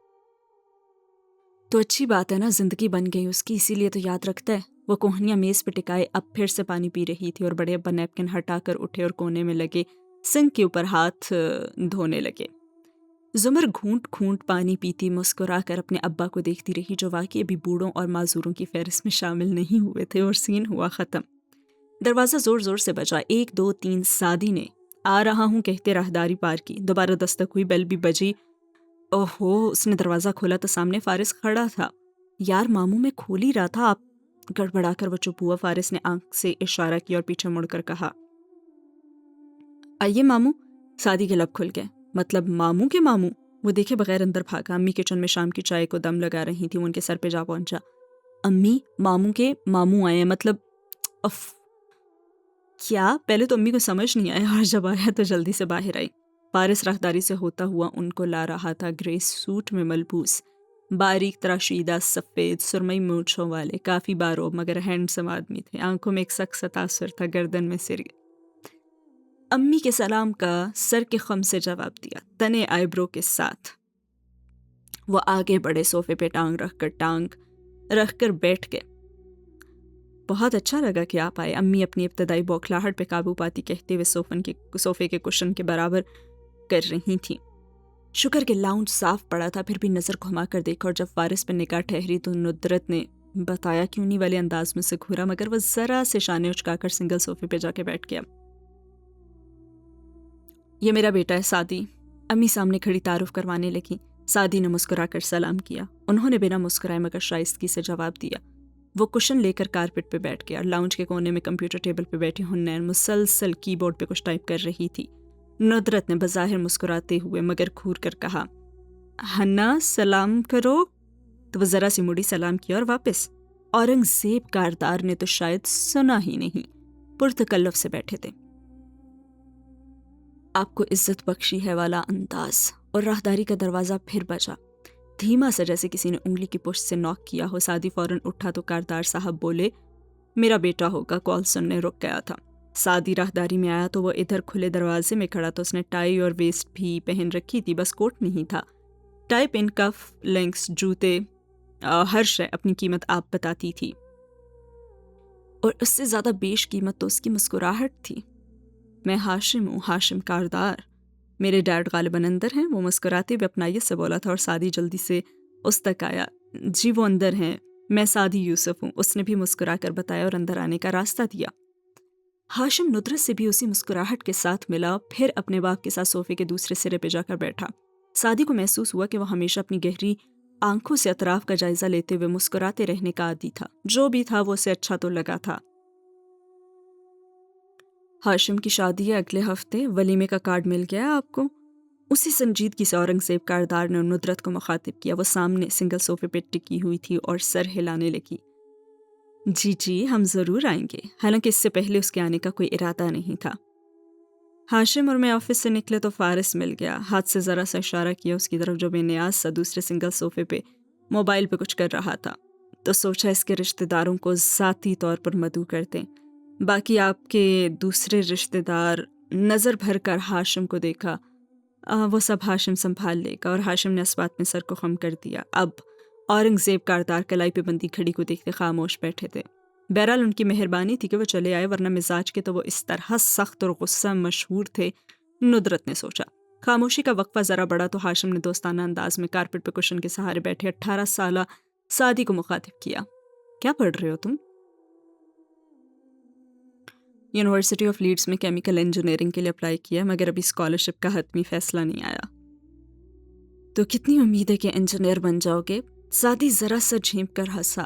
تو اچھی بات ہے نا، زندگی بن گئی اس کی، اسی لیے تو یاد رکھتا ہے. وہ کوہنیاں میز پہ ٹکائے اب پھر سے پانی پی رہی تھی اور بڑے ابا نیپکن ہٹا کر اٹھے اور کونے میں لگے سنک کے اوپر ہاتھ دھونے لگے. زمر گھونٹ گھونٹ پانی پیتی مسکرا کر اپنے ابا کو دیکھتی رہی جو واقعی ابھی بوڑھوں اور معذوروں کی فہرست میں شامل نہیں ہوئے تھے، اور سین ہوا ختم. دروازہ زور زور سے بجا. 1 2 3 سعدی نے آ رہا ہوں کہتے راہداری پار کی. دوبارہ دستک ہوئی، بیل بھی بجی. اوہو، اس نے دروازہ کھولا تو سامنے فارس کھڑا تھا. یار ماموں میں کھول ہی رہا تھا، آپ. گڑبڑا کر وہ چپ ہوا. فارس نے آنکھ سے اشارہ کیا اور پیچھے مڑ کر کہا آئیے ماموں. سعدی کے لب کھل گئے. مطلب ماموں کے ماموں؟ وہ دیکھے بغیر اندر بھاگا. امی کچن میں شام کی چائے کو دم لگا رہی تھی. وہ ان کے سر پہ جا پہنچا. امی، ماموں کے ماموں آئے ہیں، مطلب اف. کیا؟ پہلے تو امی کو سمجھ نہیں آیا اور جب آیا تو جلدی سے باہر آئی. فارس راہداری سے ہوتا ہوا ان کو لا رہا تھا. گرے سوٹ میں ملبوس، باریک تراشیدہ سفید سرمئی مونچھوں والے، کافی باروب مگر ہینڈسم آدمی تھے. آنکھوں میں ایک سخت سا تاثر تھا، گردن میں سر. امی کے سلام کا سر کے خم سے جواب دیا، تنے آئی برو کے ساتھ. وہ آگے بڑے، صوفے پہ ٹانگ رکھ کر بیٹھ گئے. بہت اچھا لگا کہ آپ آئے. امی اپنی ابتدائی بوکھلاہٹ پہ قابو پاتی کہتے ہوئے صوفے کے کشن کے برابر کر رہی تھیں. شکر کے لاؤنج صاف پڑا تھا. پھر بھی نظر گھما کر دیکھا اور جب فارس پہ نگاہ ٹھہری تو ندرت نے بتایا کیوں نہیں والے انداز میں سے گھورا، مگر وہ ذرا سے شانے اچکا کر سنگل صوفے پہ جا کے بیٹھ گیا. یہ میرا بیٹا ہے سعدی. امی سامنے کھڑی تعارف کروانے لگی. سعدی نے مسکرا کر سلام کیا. انہوں نے بنا مسکرائے مگر شائستگی سے جواب دیا. وہ کشن لے کر کارپٹ پہ بیٹھ گیا. لاؤنج کے کونے میں کمپیوٹر ٹیبل پہ بیٹھی حنین مسلسل کی بورڈ پہ کچھ ٹائپ کر رہی تھی. ندرت نے بظاہر مسکراتے ہوئے مگر گھور کر کہا، ہنا سلام کرو. تو وہ ذرا سی مڑی، سلام کیا اور واپس. اورنگزیب کاردار نے تو شاید سنا ہی نہیں. پرتکلف سے بیٹھے تھے. آپ کو عزت بخشی ہے والا انداز. اور راہداری کا دروازہ پھر بجا، دھیما سا جیسے کسی نے انگلی کی پشت سے نوک کیا ہو. سعدی فوراً اٹھا تو کاردار صاحب بولے، میرا بیٹا ہوگا. کال سننے رک گیا تھا. سعدی راہداری میں آیا تو وہ ادھر کھلے دروازے میں کھڑا تو اس نے ٹائی اور ویسٹ بھی پہن رکھی تھی، بس کوٹ نہیں تھا. ٹائی، پن، کف، لنکس، جوتے، ہر شے اپنی قیمت آپ بتاتی تھی. اور اس سے زیادہ بیش قیمت تو اس کی مسکراہٹ تھی. میں ہاشم ہوں، ہاشم کاردار. میرے ڈیڈ غالباً اندر ہیں. وہ مسکراتے ہوئے اپنائیت سے بولا تھا اور سعدی جلدی سے اس تک آیا. جی وہ اندر ہیں، میں سعدی یوسف ہوں. اس نے بھی مسکرا کر بتایا اور اندر آنے کا راستہ دیا. ہاشم ندرت سے بھی اسی مسکراہٹ کے ساتھ ملا، پھر اپنے باپ کے ساتھ صوفے کے دوسرے سرے پہ جا کر بیٹھا. سعدی کو محسوس ہوا کہ وہ ہمیشہ اپنی گہری آنکھوں سے اطراف کا جائزہ لیتے ہوئے مسکراتے رہنے کا عادی تھا. جو بھی تھا وہ اسے اچھا تو لگا تھا. ہاشم کی شادی ہے اگلے ہفتے، ولیمے کا کارڈ مل گیا آپ کو؟ اسی سنجیدگی سے اورنگزیب کاردار نے ندرت کو مخاطب کیا. وہ سامنے سنگل صوفے پہ ٹکی ہوئی تھی اور سر ہلانے لگی. جی جی ہم ضرور آئیں گے. حالانکہ اس سے پہلے اس کے آنے کا کوئی ارادہ نہیں تھا. ہاشم اور میں آفس سے نکلے تو فارس مل گیا. ہاتھ سے ذرا سا اشارہ کیا اس کی طرف جو بے نیاز سا دوسرے سنگل صوفے پہ موبائل پہ کچھ کر رہا تھا. تو سوچا اس کے رشتہ داروں کو ذاتی طور پر مدعو کرتے. باقی آپ کے دوسرے رشتہ دار. نظر بھر کر ہاشم کو دیکھا. وہ سب ہاشم سنبھال لے گا. اور ہاشم نے اس بات میں سر کو خم کر دیا. اب اورنگزیب کاردار کلائی پہ بندی کھڑی کو دیکھتے خاموش بیٹھے تھے. بہرحال ان کی مہربانی تھی کہ وہ چلے آئے، ورنہ مزاج کے تو وہ اس طرح سخت اور غصہ مشہور تھے. ندرت نے سوچا. خاموشی کا وقفہ ذرا بڑا تو ہاشم نے دوستانہ انداز میں کارپٹ پہ کشن کے سہارے بیٹھے 18 سالہ سعدی کو مخاطب کیا. کیا پڑھ رہے ہو تم؟ یونیورسٹی آف لیڈز میں کیمیکل انجینئرنگ کے لیے اپلائی کیا مگر ابھی اسکالرشپ کا حتمی فیصلہ نہیں آیا. تو کتنی امید ہے کہ انجینئر بن جاؤ گے؟ سعدی ذرا سا جھینپ کر ہنسا.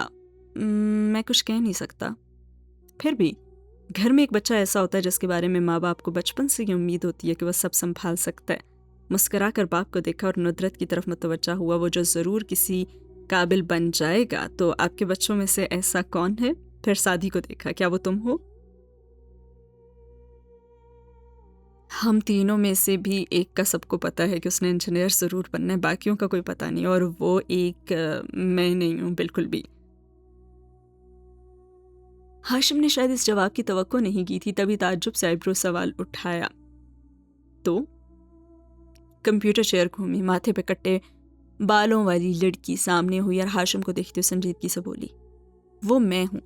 میں کچھ کہہ نہیں سکتا. پھر بھی گھر میں ایک بچہ ایسا ہوتا ہے جس کے بارے میں ماں باپ کو بچپن سے یہ امید ہوتی ہے کہ وہ سب سنبھال سکتا ہے. مسکرا کر باپ کو دیکھا اور ندرت کی طرف متوجہ ہوا. وہ جو ضرور کسی قابل بن جائے گا. تو آپ کے بچوں میں سے ایسا کون ہے؟ پھر سعدی کو دیکھا. کیا وہ تم ہو؟ ہم تینوں میں سے بھی ایک کا سب کو پتا ہے کہ اس نے انجینئر ضرور بننا ہے، باقیوں کا کوئی پتہ نہیں. اور وہ ایک میں نہیں ہوں بالکل بھی. ہاشم نے شاید اس جواب کی توقع نہیں کی تھی، تبھی تعجب سے آئیبرو سوال اٹھایا تو کمپیوٹر چیئر گھومی، ماتھے پہ کٹے بالوں والی لڑکی سامنے ہوئی اور ہاشم کو دیکھتے ہوئے سنجیدگی سے بولی، وہ میں ہوں،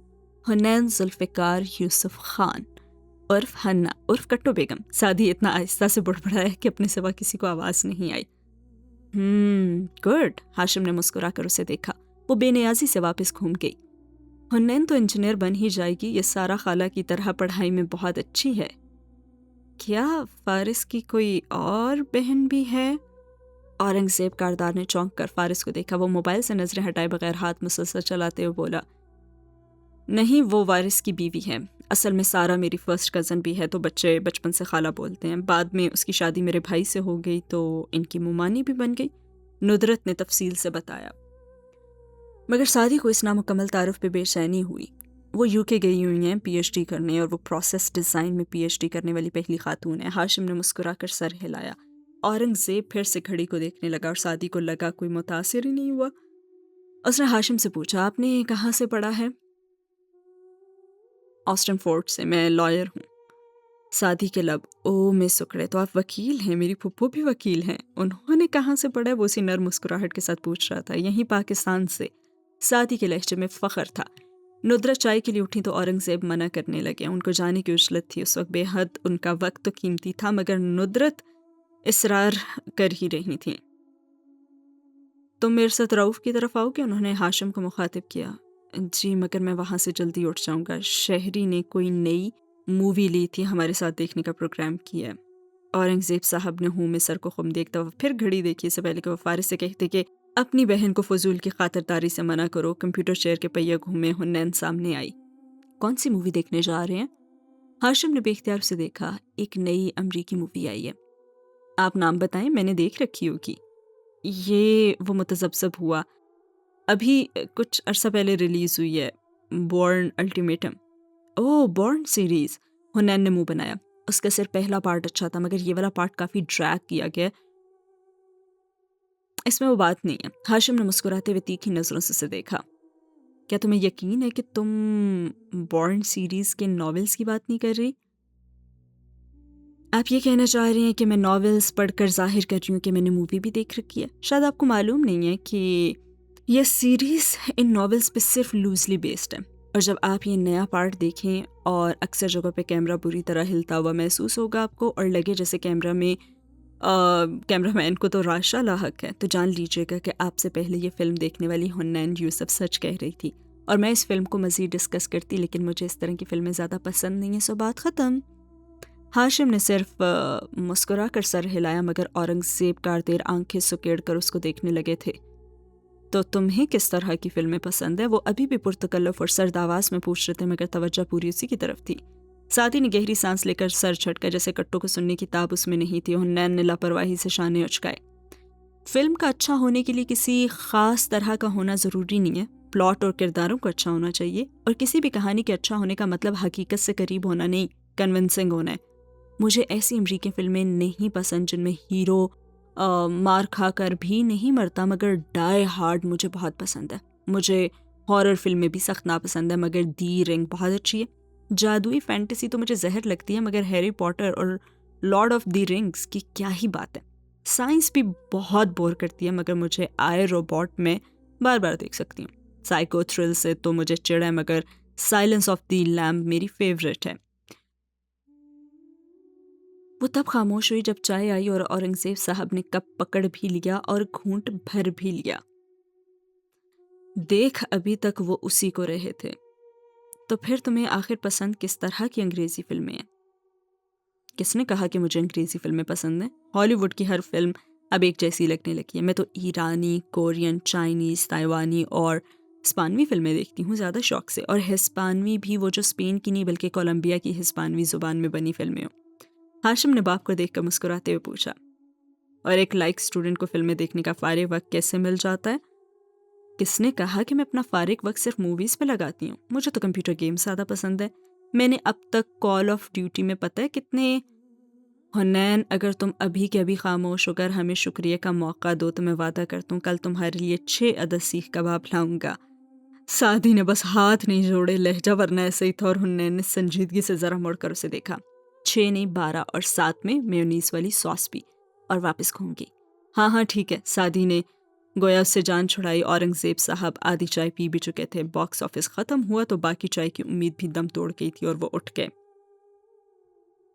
حنین ذوالفقار یوسف خان عرف ہنّا عرف کٹو بیگم۔ سعدی اتنا آہستہ سے بڑبڑایا کہ اپنے سوا کسی کو آواز نہیں آئی۔ گڈ، ہاشم نے مسکرا کر اسے دیکھا۔ وہ بے نیازی سے واپس گھوم گئی۔ حنین تو انجینئر بن ہی جائے گی، یہ سارا خالہ کی طرح پڑھائی میں بہت اچھی ہے۔ کیا فارس کی کوئی اور بہن بھی ہے؟ اورنگ زیب کاردار نے چونک کر فارس کو دیکھا۔ وہ موبائل سے نظریں ہٹائے بغیر ہاتھ مسلسل چلاتے ہوئے بولا، نہیں، وہ وارث کی بیوی ہے۔ اصل میں سارا میری فرسٹ کزن بھی ہے، تو بچے بچپن سے خالہ بولتے ہیں۔ بعد میں اس کی شادی میرے بھائی سے ہو گئی تو ان کی ممانی بھی بن گئی، ندرت نے تفصیل سے بتایا۔ مگر سعدی کو اس نامکمل تعارف پہ بے چینی ہوئی۔ وہ یو کے گئی ہوئی ہیں پی ایچ ڈی کرنے، اور وہ پروسیس ڈیزائن میں پی ایچ ڈی کرنے والی پہلی خاتون ہے۔ ہاشم نے مسکرا کر سر ہلایا۔ اورنگ زیب پھر سے گھڑی کو دیکھنے لگا اور سعدی کو لگا کوئی متاثر ہی نہیں ہوا۔ اس نے ہاشم سے پوچھا، آپ نے کہاں سے پڑھا ہے؟ آسٹن فورٹ سے، میں لائر ہوں۔ سعدی کے لب میں سکڑے، تو آپ وکیل ہیں؟ میری پھپھو بھی وکیل ہیں۔ انہوں نے کہاں سے پڑھا ہے؟ وہ اسی نرم مسکراہٹ کے ساتھ پوچھ رہا تھا۔ یہیں پاکستان سے۔ سعدی کے لہجے میں فخر تھا۔ ندرت چائے کے لیے اٹھی تو اورنگ زیب منع کرنے لگے۔ ان کو جانے کی عجلت تھی اس وقت، بے حد ان کا وقت تو قیمتی تھا، مگر ندرت اصرار کر ہی رہی تھیں۔ تم میرے ساتھ رؤف کی طرف آؤ گے؟ انہوں نے ہاشم کو مخاطب کیا۔ جی، مگر میں وہاں سے جلدی اٹھ جاؤں گا، شہری نے کوئی نئی مووی لی تھی، ہمارے ساتھ دیکھنے کا پروگرام کیا ہے۔ اورنگ زیب صاحب نے ہوں میں سر کو خم دیکھتا ہوا پھر گھڑی دیکھی، سے پہلے کہ وہ فارس سے کہتے کہ اپنی بہن کو فضول کی خاطرداری سے منع کرو۔ کمپیوٹر چیئر کے پہیے گھومے، حنین سامنے آئی۔ کون سی مووی دیکھنے جا رہے ہیں؟ ہاشم نے بے اختیار سے دیکھا۔ ایک نئی امریکی مووی آئی ہے۔ آپ نام بتائیں، میں نے دیکھ رکھی ہوگی۔ یہ وہ متذبذب ہوا، ابھی کچھ عرصہ پہلے ریلیز ہوئی ہے، بورن الٹیمیٹم۔ بورن سیریز، حنین نے منہ بنایا۔ اس کا صرف پہلا پارٹ اچھا تھا، مگر یہ والا پارٹ کافی ڈریگ کیا گیا، اس میں وہ بات نہیں ہے۔ ہاشم نے مسکراتے ہوئے تیکھی نظروں سے اسے دیکھا۔ کیا تمہیں یقین ہے کہ تم بورن سیریز کے ناولز کی بات نہیں کر رہی؟ آپ یہ کہنا چاہ رہے ہیں کہ میں ناولز پڑھ کر ظاہر کر رہی ہوں کہ میں نے مووی بھی دیکھ رکھی ہے؟ شاید آپ کو معلوم نہیں ہے کہ یہ سیریز ان ناولز پہ صرف لوزلی بیسڈ ہے، اور جب آپ یہ نیا پارٹ دیکھیں اور اکثر جگہوں پہ کیمرہ بری طرح ہلتا ہوا محسوس ہوگا آپ کو، اور لگے جیسے کیمرہ مین کو تو راشا لاحق ہے، تو جان لیجیے گا کہ آپ سے پہلے یہ فلم دیکھنے والی حنین یوسف سچ کہہ رہی تھی، اور میں اس فلم کو مزید ڈسکس کرتی، لیکن مجھے اس طرح کی فلمیں زیادہ پسند نہیں ہیں، سو بات ختم۔ ہاشم نے صرف مسکرا کر سر ہلایا، مگر اورنگ زیب کار دیر آنکھیں سکیڑ کر اس کو دیکھنے لگے تھے۔ تو تمہیں کس طرح کی فلمیں پسند ہیں؟ وہ ابھی بھی پرتکلف اور سرد آواز میں پوچھ رہے تھے، مگر توجہ پوری اسی کی طرف تھی۔ سعدی نے گہری سانس لے کر سر جھٹکا، جیسے کٹوں کو سننے کی تاب اس میں نہیں تھی۔ حنین نے لاپرواہی سے شانے اچکائے۔ فلم کا اچھا ہونے کے لیے کسی خاص طرح کا ہونا ضروری نہیں ہے، پلاٹ اور کرداروں کو اچھا ہونا چاہیے، اور کسی بھی کہانی کے اچھا ہونے کا مطلب حقیقت سے قریب ہونا نہیں، کنونسنگ ہونا ہے۔ مجھے ایسی امریکی فلمیں نہیں پسند جن میں ہیرو مار کھا کر بھی نہیں مرتا، مگر ڈائی ہارڈ مجھے بہت پسند ہے۔ مجھے ہارر فلمیں بھی سخت ناپسند ہے، مگر دی رنگ بہت اچھی ہے۔ جادوئی فینٹیسی تو مجھے زہر لگتی ہے، مگر ہیری پوٹر اور لارڈ آف دی رنگز کی کیا ہی بات ہے۔ سائنس بھی بہت بور کرتی ہے، مگر مجھے آئے روبوٹ میں بار بار دیکھ سکتی ہوں۔ سائیکو تھرل سے تو مجھے چڑ ہے، مگر سائلنس آف دی لیمب میری فیوریٹ ہے۔ وہ تب خاموش ہوئی جب چائے آئی اور اورنگ زیب صاحب نے کپ پکڑ بھی لیا اور گھونٹ بھر بھی لیا۔ دیکھ ابھی تک وہ اسی کو رہے تھے۔ تو پھر تمہیں آخر پسند کس طرح کی انگریزی فلمیں ہیں؟ کس نے کہا کہ مجھے انگریزی فلمیں پسند ہیں؟ ہالی ووڈ کی ہر فلم اب ایک جیسی لگنے لگی ہے۔ میں تو ایرانی، کورین، چائنیز، تائیوانی اور ہسپانوی فلمیں دیکھتی ہوں زیادہ شوق سے، اور ہسپانوی بھی وہ جو اسپین کی نہیں بلکہ کولمبیا کی ہسپانوی زبان میں بنی فلمیں ہوں۔ ہاشم نے باپ کو دیکھ کر مسکراتے ہوئے پوچھا، اور ایک لائق اسٹوڈنٹ کو فلمیں دیکھنے کا فارغ وقت کیسے مل جاتا ہے؟ کس نے کہا کہ میں اپنا فارغ وقت صرف موویز پہ لگاتی ہوں؟ مجھے تو کمپیوٹر گیمز زیادہ پسند ہے۔ میں نے اب تک کال آف ڈیوٹی میں پتہ ہے کتنے… حنین، اگر تم ابھی کے ابھی خاموش ہو کر ہمیں شکریہ کا موقع دو تو میں وعدہ کرتا ہوں کل تمہارے لیے 6 عدد سیخ کباب لاؤں گا۔ سعدی نے بس ہاتھ نہیں جوڑے، لہجہ ورنہ ایسے ہی تھا، اور حنین نے سنجیدگی سے ذرا مڑ کر اسے دیکھا۔ 6 نہیں 12 اور 7 میں میونیز والی سوس پی اور واپس گھوم گئی۔ ہاں ہاں ٹھیک ہے، سعدی نے گویا اس سے جان چھڑائی۔ اورنگزیب صاحب آدھی چائے پی بھی چکے تھے، باکس آفس ختم ہوا تو باقی چائے کی امید بھی دم توڑ گئی تھی اور وہ اٹھ گئے۔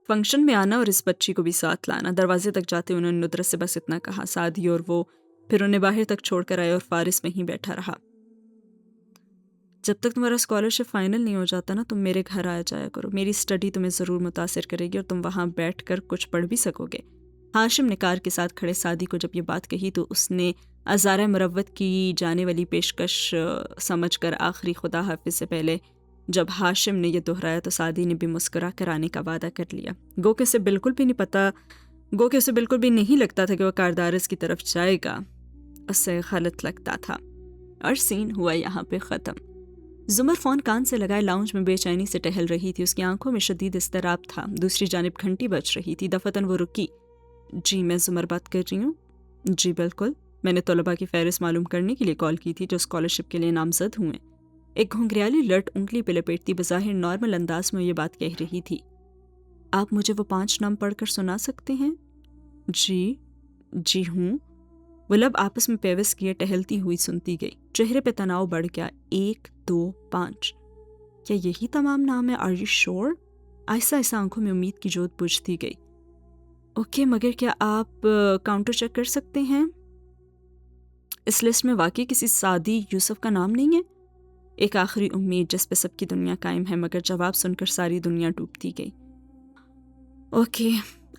فنکشن میں آنا اور اس بچی کو بھی ساتھ لانا۔ دروازے تک جاتے انہوں نے ندرت سے بس اتنا کہا۔ سعدی اور وہ پھر انہیں باہر تک چھوڑ کر آئے اور فارس وہیں بیٹھا رہا۔ جب تک تمہارا اسکالرشپ فائنل نہیں ہو جاتا نا، تم میرے گھر آ جایا کرو، میری اسٹڈی تمہیں ضرور متاثر کرے گی اور تم وہاں بیٹھ کر کچھ پڑھ بھی سکو گے۔ ہاشم نے کار کے ساتھ کھڑے سعدی کو جب یہ بات کہی تو اس نے ازارہ مروت کی جانے والی پیشکش سمجھ کر آخری خدا حافظ سے پہلے جب ہاشم نے یہ دہرایا تو سعدی نے بھی مسکرا کر آنے کا وعدہ کر لیا۔ گو کہ اسے بالکل بھی نہیں لگتا تھا کہ وہ کاردارس کی طرف جائے گا، اسے غلط لگتا تھا۔ اور سین ہوا یہاں پہ ختم۔ زمر فون کان سے لگائے لاؤنج میں بے چینی سے ٹہل رہی تھی، اس کی آنکھوں میں شدید اضطراب تھا۔ دوسری جانب گھنٹی بج رہی تھی، دفعتاً وہ رکی۔ جی میں زمر بات کر رہی ہوں۔ جی بالکل، میں نے طلباء کی فہرست معلوم کرنے کے لیے کال کی تھی جو اسکالرشپ کے لیے نامزد ہوئے۔ ایک گھنگریالی لٹ انگلی پہ لپیٹتی بظاہر نارمل انداز میں یہ بات کہہ رہی تھی۔ آپ مجھے وہ 5 نام پڑھ کر سنا سکتے ہیں؟ جی ہوں۔ وہ لب آپس میں پیوست کیے ٹہلتی ہوئی سنتی گئی، چہرے پہ تناؤ بڑھ گیا۔ 1 2 5، کیا یہی تمام نام ہے؟ آر یو شور؟ آہستہ آہستہ آنکھوں میں امید کی جوت بجھتی گئی۔ اوکے، مگر کیا آپ کاؤنٹر چیک کر سکتے ہیں؟ اس لسٹ میں واقعی کسی سعدی یوسف کا نام نہیں ہے؟ ایک آخری امید جس پہ سب کی دنیا قائم ہے، مگر جواب سن کر ساری دنیا ڈوبتی گئی۔ اوکے،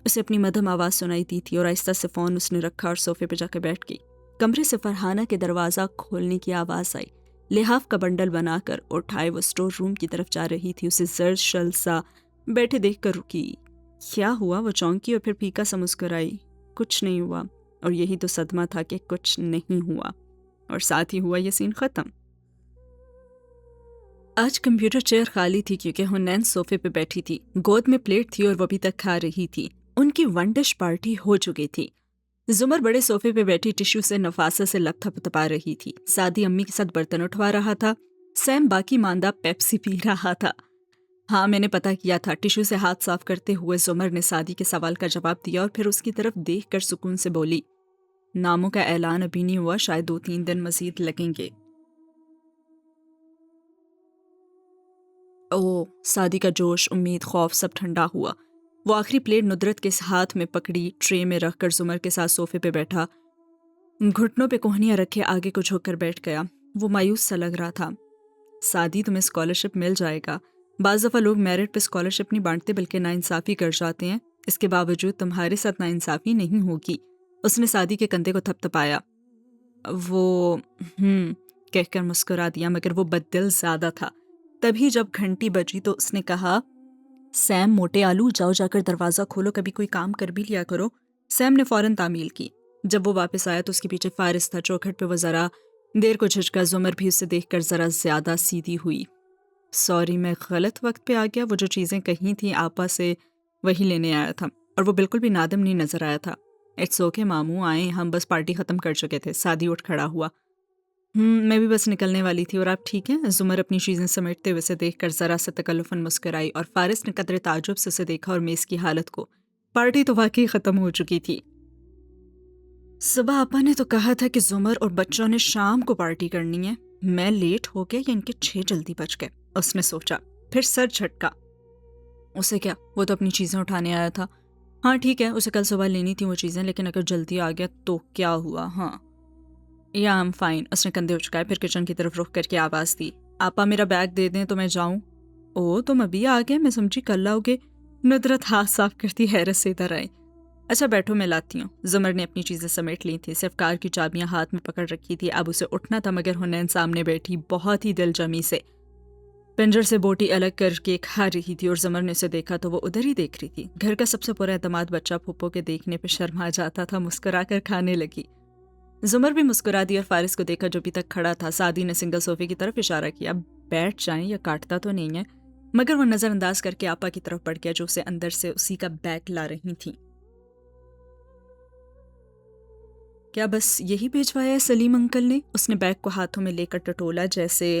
اسے اپنی مدھم آواز سنائی دی تھی اور آہستہ سے فون اس نے رکھا اور صوفے پہ جا کے بیٹھ گئی۔ کمرے سے فرحانہ کے دروازہ کھولنے کی آواز آئی۔ لحاف کا بنڈل بنا کر اٹھائے وہ اسٹور روم کی طرف جا رہی تھی، اسے زرد شل سا بیٹھے دیکھ کر رکی۔ کیا ہوا؟ وہ چونکی اور پھر پھیکا سا مسکرائی۔ کچھ نہیں ہوا، اور یہی تو صدمہ تھا کہ کچھ نہیں ہوا، اور ساتھ ہی ہوا یہ سین ختم۔ آج کمپیوٹر چیئر خالی تھی کیونکہ حنین صوفے پہ بیٹھی تھی، گود میں پلیٹ تھی اور وہ ابھی تک کھا رہی تھی۔ ان کی 1 ڈش پارٹی ہو چکی تھی۔ زمر بڑے صوفے پہ بیٹھی ٹشو سے نفاسہ سے لب تھپتھپا رہی تھی۔ سعدی امی کے ساتھ برتن اٹھوا رہا تھا، سیم باقی ماندہ پیپسی پی رہا تھا۔ ہاں میں نے پتہ کیا تھا، ٹشو سے ہاتھ صاف کرتے ہوئے زمر نے سعدی کے سوال کا جواب دیا اور پھر اس کی طرف دیکھ کر سکون سے بولی، ناموں کا اعلان ابھی نہیں ہوا، شاید 2-3 دن مزید لگیں گے۔ سعدی کا جوش، امید، خوف سب ٹھنڈا ہوا۔ وہ آخری پلیٹ ندرت کے ہاتھ میں پکڑی، ٹرے میں رکھ کر زمر کے ساتھ صوفے پہ بیٹھا، گھٹنوں پہ کوہنیاں رکھے آگے کو جھک کر بیٹھ گیا۔ وہ مایوس سا لگ رہا تھا۔ سعدی تمہیں اسکالرشپ مل جائے گا۔ بعض دفعہ لوگ میرٹ پہ اسکالرشپ نہیں بانٹتے بلکہ ناانصافی کر جاتے ہیں، اس کے باوجود تمہارے ساتھ ناانصافی نہیں ہوگی۔ اس نے سعدی کے کندھے کو تھپتھپایا۔ وہ کہہ کر مسکرا دیا، مگر وہ بددل زیادہ تھا۔ تبھی جب گھنٹی بجی تو اس نے کہا، سیم موٹے آلو، جاؤ جا کر دروازہ کھولو، کبھی کوئی کام کر بھی لیا کرو۔ سیم نے فوراً تعمیل کی۔ جب وہ واپس آیا تو اس کے پیچھے فارس تھا۔ چوکھٹ پہ وہ ذرا دیر کو جھجکا، زمر بھی اسے دیکھ کر ذرا زیادہ سیدھی ہوئی۔ سوری، میں غلط وقت پہ آ گیا، وہ جو چیزیں کہیں تھیں آپا سے وہی لینے آیا تھا، اور وہ بالکل بھی نادم نہیں نظر آیا تھا۔ اٹس اوکے ماموں، آئیں، ہم بس پارٹی ختم کر چکے تھے۔ سعدی اٹھ کھڑا ہوا۔ میں بھی بس نکلنے والی تھی، اور آپ ٹھیک ہیں؟ زمر اپنی چیزیں سمیٹتے ہوئے اسے دیکھ کر ذرا سے تکلفاً مسکرائی، اور فارس نے قدرے تعجب سے اسے دیکھا اور میز کی حالت کو۔ پارٹی تو واقعی ختم ہو چکی تھی۔ صبح آپا نے تو کہا تھا کہ زمر اور بچوں نے شام کو پارٹی کرنی ہے، میں لیٹ ہو گیا یا ان کے 6 جلدی بج گئے، اس نے سوچا، پھر سر جھٹکا۔ اسے کیا، وہ تو اپنی چیزیں اٹھانے آیا تھا۔ ہاں ٹھیک ہے، اسے کل صبح لینی تھی وہ چیزیں، لیکن اگر جلدی آ گیا تو کیا ہوا؟ ہاں یا I'm fine۔ اس نے کندھے اچکائے، پھر کچن کی طرف رخ کر کے آواز دی، آپا میرا بیگ دے دیں تو میں جاؤں؟ تم ابھی آ گئے، میں سمجھی کل آؤ گے۔ ندرت ہاتھ صاف کرتی حیرت سے ادھر آئی۔ اچھا بیٹھو، میں لاتی ہوں۔ زمر نے اپنی چیزیں سمیٹ لی تھی، صرف کار کی چابیاں ہاتھ میں پکڑ رکھی تھی۔ اب اسے اٹھنا تھا، مگر حنین سامنے بیٹھی بہت ہی دل جمی سے پنجر سے بوٹی الگ کر کے کھا رہی تھی، اور زمر نے اسے دیکھا تو وہ ادھر ہی دیکھ رہی تھی۔ گھر کا سب سے پورا اعتماد بچہ پھپھو کے دیکھنے پہ شرما جاتا تھا، مسکرا کر کھانے لگی۔ زمر بھی مسکرا دیا اور فارس کو دیکھا جو ابھی تک کھڑا تھا۔ سعدی نے سنگل صوفے کی طرف اشارہ کیا، بیٹھ جائیں، یا کاٹتا تو نہیں ہے؟ مگر وہ نظر انداز کر کے آپا کی طرف بڑھ گیا جو اسے اندر سے اسی کا بیگ لا رہی تھیں۔ کیا بس یہی بھیجوایا ہے سلیم انکل نے؟ اس نے بیگ کو ہاتھوں میں لے کر ٹٹولا جیسے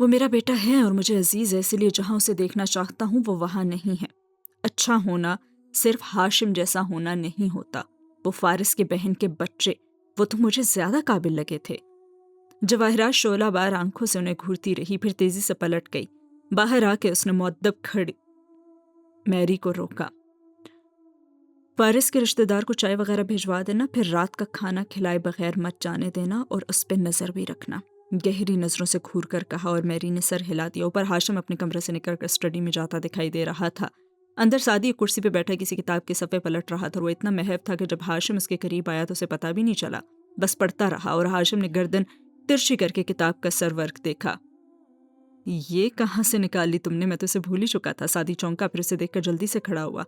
وہ میرا بیٹا ہے اور مجھے عزیز ہے، اسی لیے جہاں اسے دیکھنا چاہتا ہوں وہ وہاں نہیں ہے۔ اچھا ہونا صرف ہاشم جیسا ہونا نہیں ہوتا، وہ فارس کے بہن کے بچے، وہ تو مجھے زیادہ قابل لگے تھے۔ جواہرات شعلہ بار آنکھوں سے انہیں گھورتی رہی، پھر تیزی سے پلٹ گئی۔ باہر آ کے اس نے مؤدب کھڑی میری کو روکا۔ فارس کے رشتہ دار کو چائے وغیرہ بھیجوا دینا، پھر رات کا کھانا کھلائے بغیر مت جانے دینا اور اس پہ نظر بھی رکھنا، گہری نظروں سے گھور کر کہا، اور میری نے سر ہلا دیا۔ اوپر ہاشم اپنے کمرے سے نکل کر اسٹڈی میں جاتا دکھائی دے رہا تھا۔ اندر سعدی ایک کرسی پہ بیٹھا کسی کتاب کے صفحے پلٹ رہا تھا، اور وہ اتنا محو تھا کہ جب ہاشم اس کے قریب آیا تو اسے پتہ بھی نہیں چلا، بس پڑھتا رہا، اور ہاشم نے گردن ترچھی کر کے کتاب کا سر ورق دیکھا۔ یہ کہاں سے نکال لی تم نے؟ میں تو اسے بھول ہی چکا تھا۔ سعدی چونکا، پھر اسے دیکھ کر جلدی سے کھڑا ہوا۔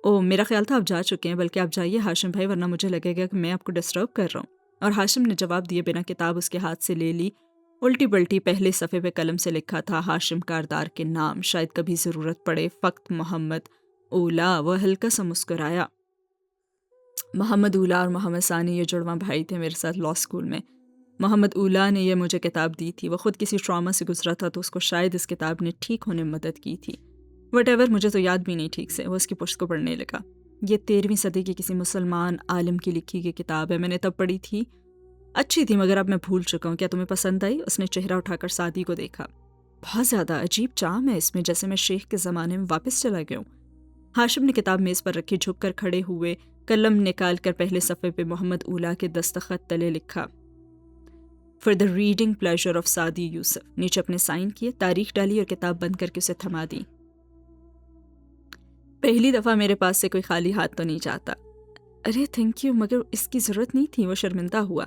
او، میرا خیال تھا آپ جا چکے ہیں، بلکہ آپ جائیے ہاشم بھائی، ورنہ مجھے لگے گا کہ میں آپ کو ڈسٹرب کر رہا ہوں۔ اور ہاشم نے جواب دیے بنا کتاب اس کے ہاتھ سے لے لی۔ الٹی پلٹی پہلے صفحے پہ قلم سے لکھا تھا ہاشم کاردار کے نام، شاید کبھی ضرورت پڑے، فقط محمد اولا۔ وہ ہلکا سا مسکرایا۔ محمد اولا اور محمد ثانی یہ جڑواں بھائی تھے میرے ساتھ لاء اسکول میں۔ محمد اولا نے یہ مجھے کتاب دی تھی، وہ خود کسی ٹراما سے گزرا تھا تو اس کو شاید اس کتاب نے ٹھیک ہونے میں مدد کی تھی۔ وٹ ایور، مجھے تو یاد بھی نہیں ٹھیک سے۔ وہ اس کی پشت کو پڑھنے لگا۔ یہ 13ویں صدی کی کسی مسلمان عالم کی لکھی گئی کتاب ہے، میں نے تب پڑھی تھی، اچھی تھی مگر اب میں بھول چکا ہوں۔ کیا تمہیں پسند آئی؟ اس نے چہرہ اٹھا کر سعدی کو دیکھا۔ بہت زیادہ عجیب چام ہے اس میں، جیسے میں شیخ کے زمانے میں واپس چلا گیا ہوں۔ ہاشم نے کتاب میز پر رکھی، جھک کر کھڑے ہوئے، قلم نکال کر پہلے صفحے پہ محمد اولا کے دستخط تلے لکھا، for the reading pleasure of Saadi Yousuf. نیچے اپنے سائن کیے، تاریخ ڈالی اور کتاب بند کر کے اسے تھما دی۔ پہلی دفعہ میرے پاس سے کوئی خالی ہاتھ تو نہیں جاتا۔ ارے تھینک یو، مگر اس کی ضرورت نہیں تھی۔ وہ شرمندہ ہوا۔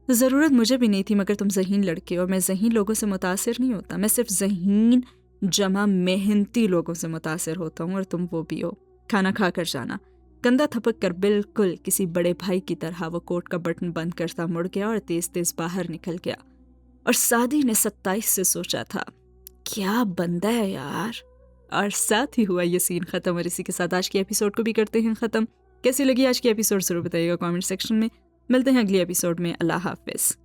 ضرورت مجھے بھی نہیں تھی، مگر تم ذہین لڑکے، اور میں ذہین لوگوں سے متاثر نہیں ہوتا، میں صرف ذہین جمع محنتی لوگوں سے متاثر ہوتا ہوں، اور تم وہ بھی ہو۔ کھانا کھا کر جانا۔ کندھا تھپک کر بالکل کسی بڑے بھائی کی طرح وہ کوٹ کا بٹن بند کرتا مڑ گیا اور تیز تیز باہر نکل گیا۔ اور سعدی نے 27 سے سوچا تھا، کیا بندہ ہے یار۔ اور ساتھ ہی ہوا یہ سین ختم، اور اسی کے ساتھ آج کی ایپیسوڈ کو بھی کرتے ہیں ختم۔ کیسی لگی آج کی ایپیسوڈ ضرور بتائیے گا کامنٹ سیکشن میں۔ ملتے ہیں اگلی ایپیسوڈ میں۔ اللہ حافظ۔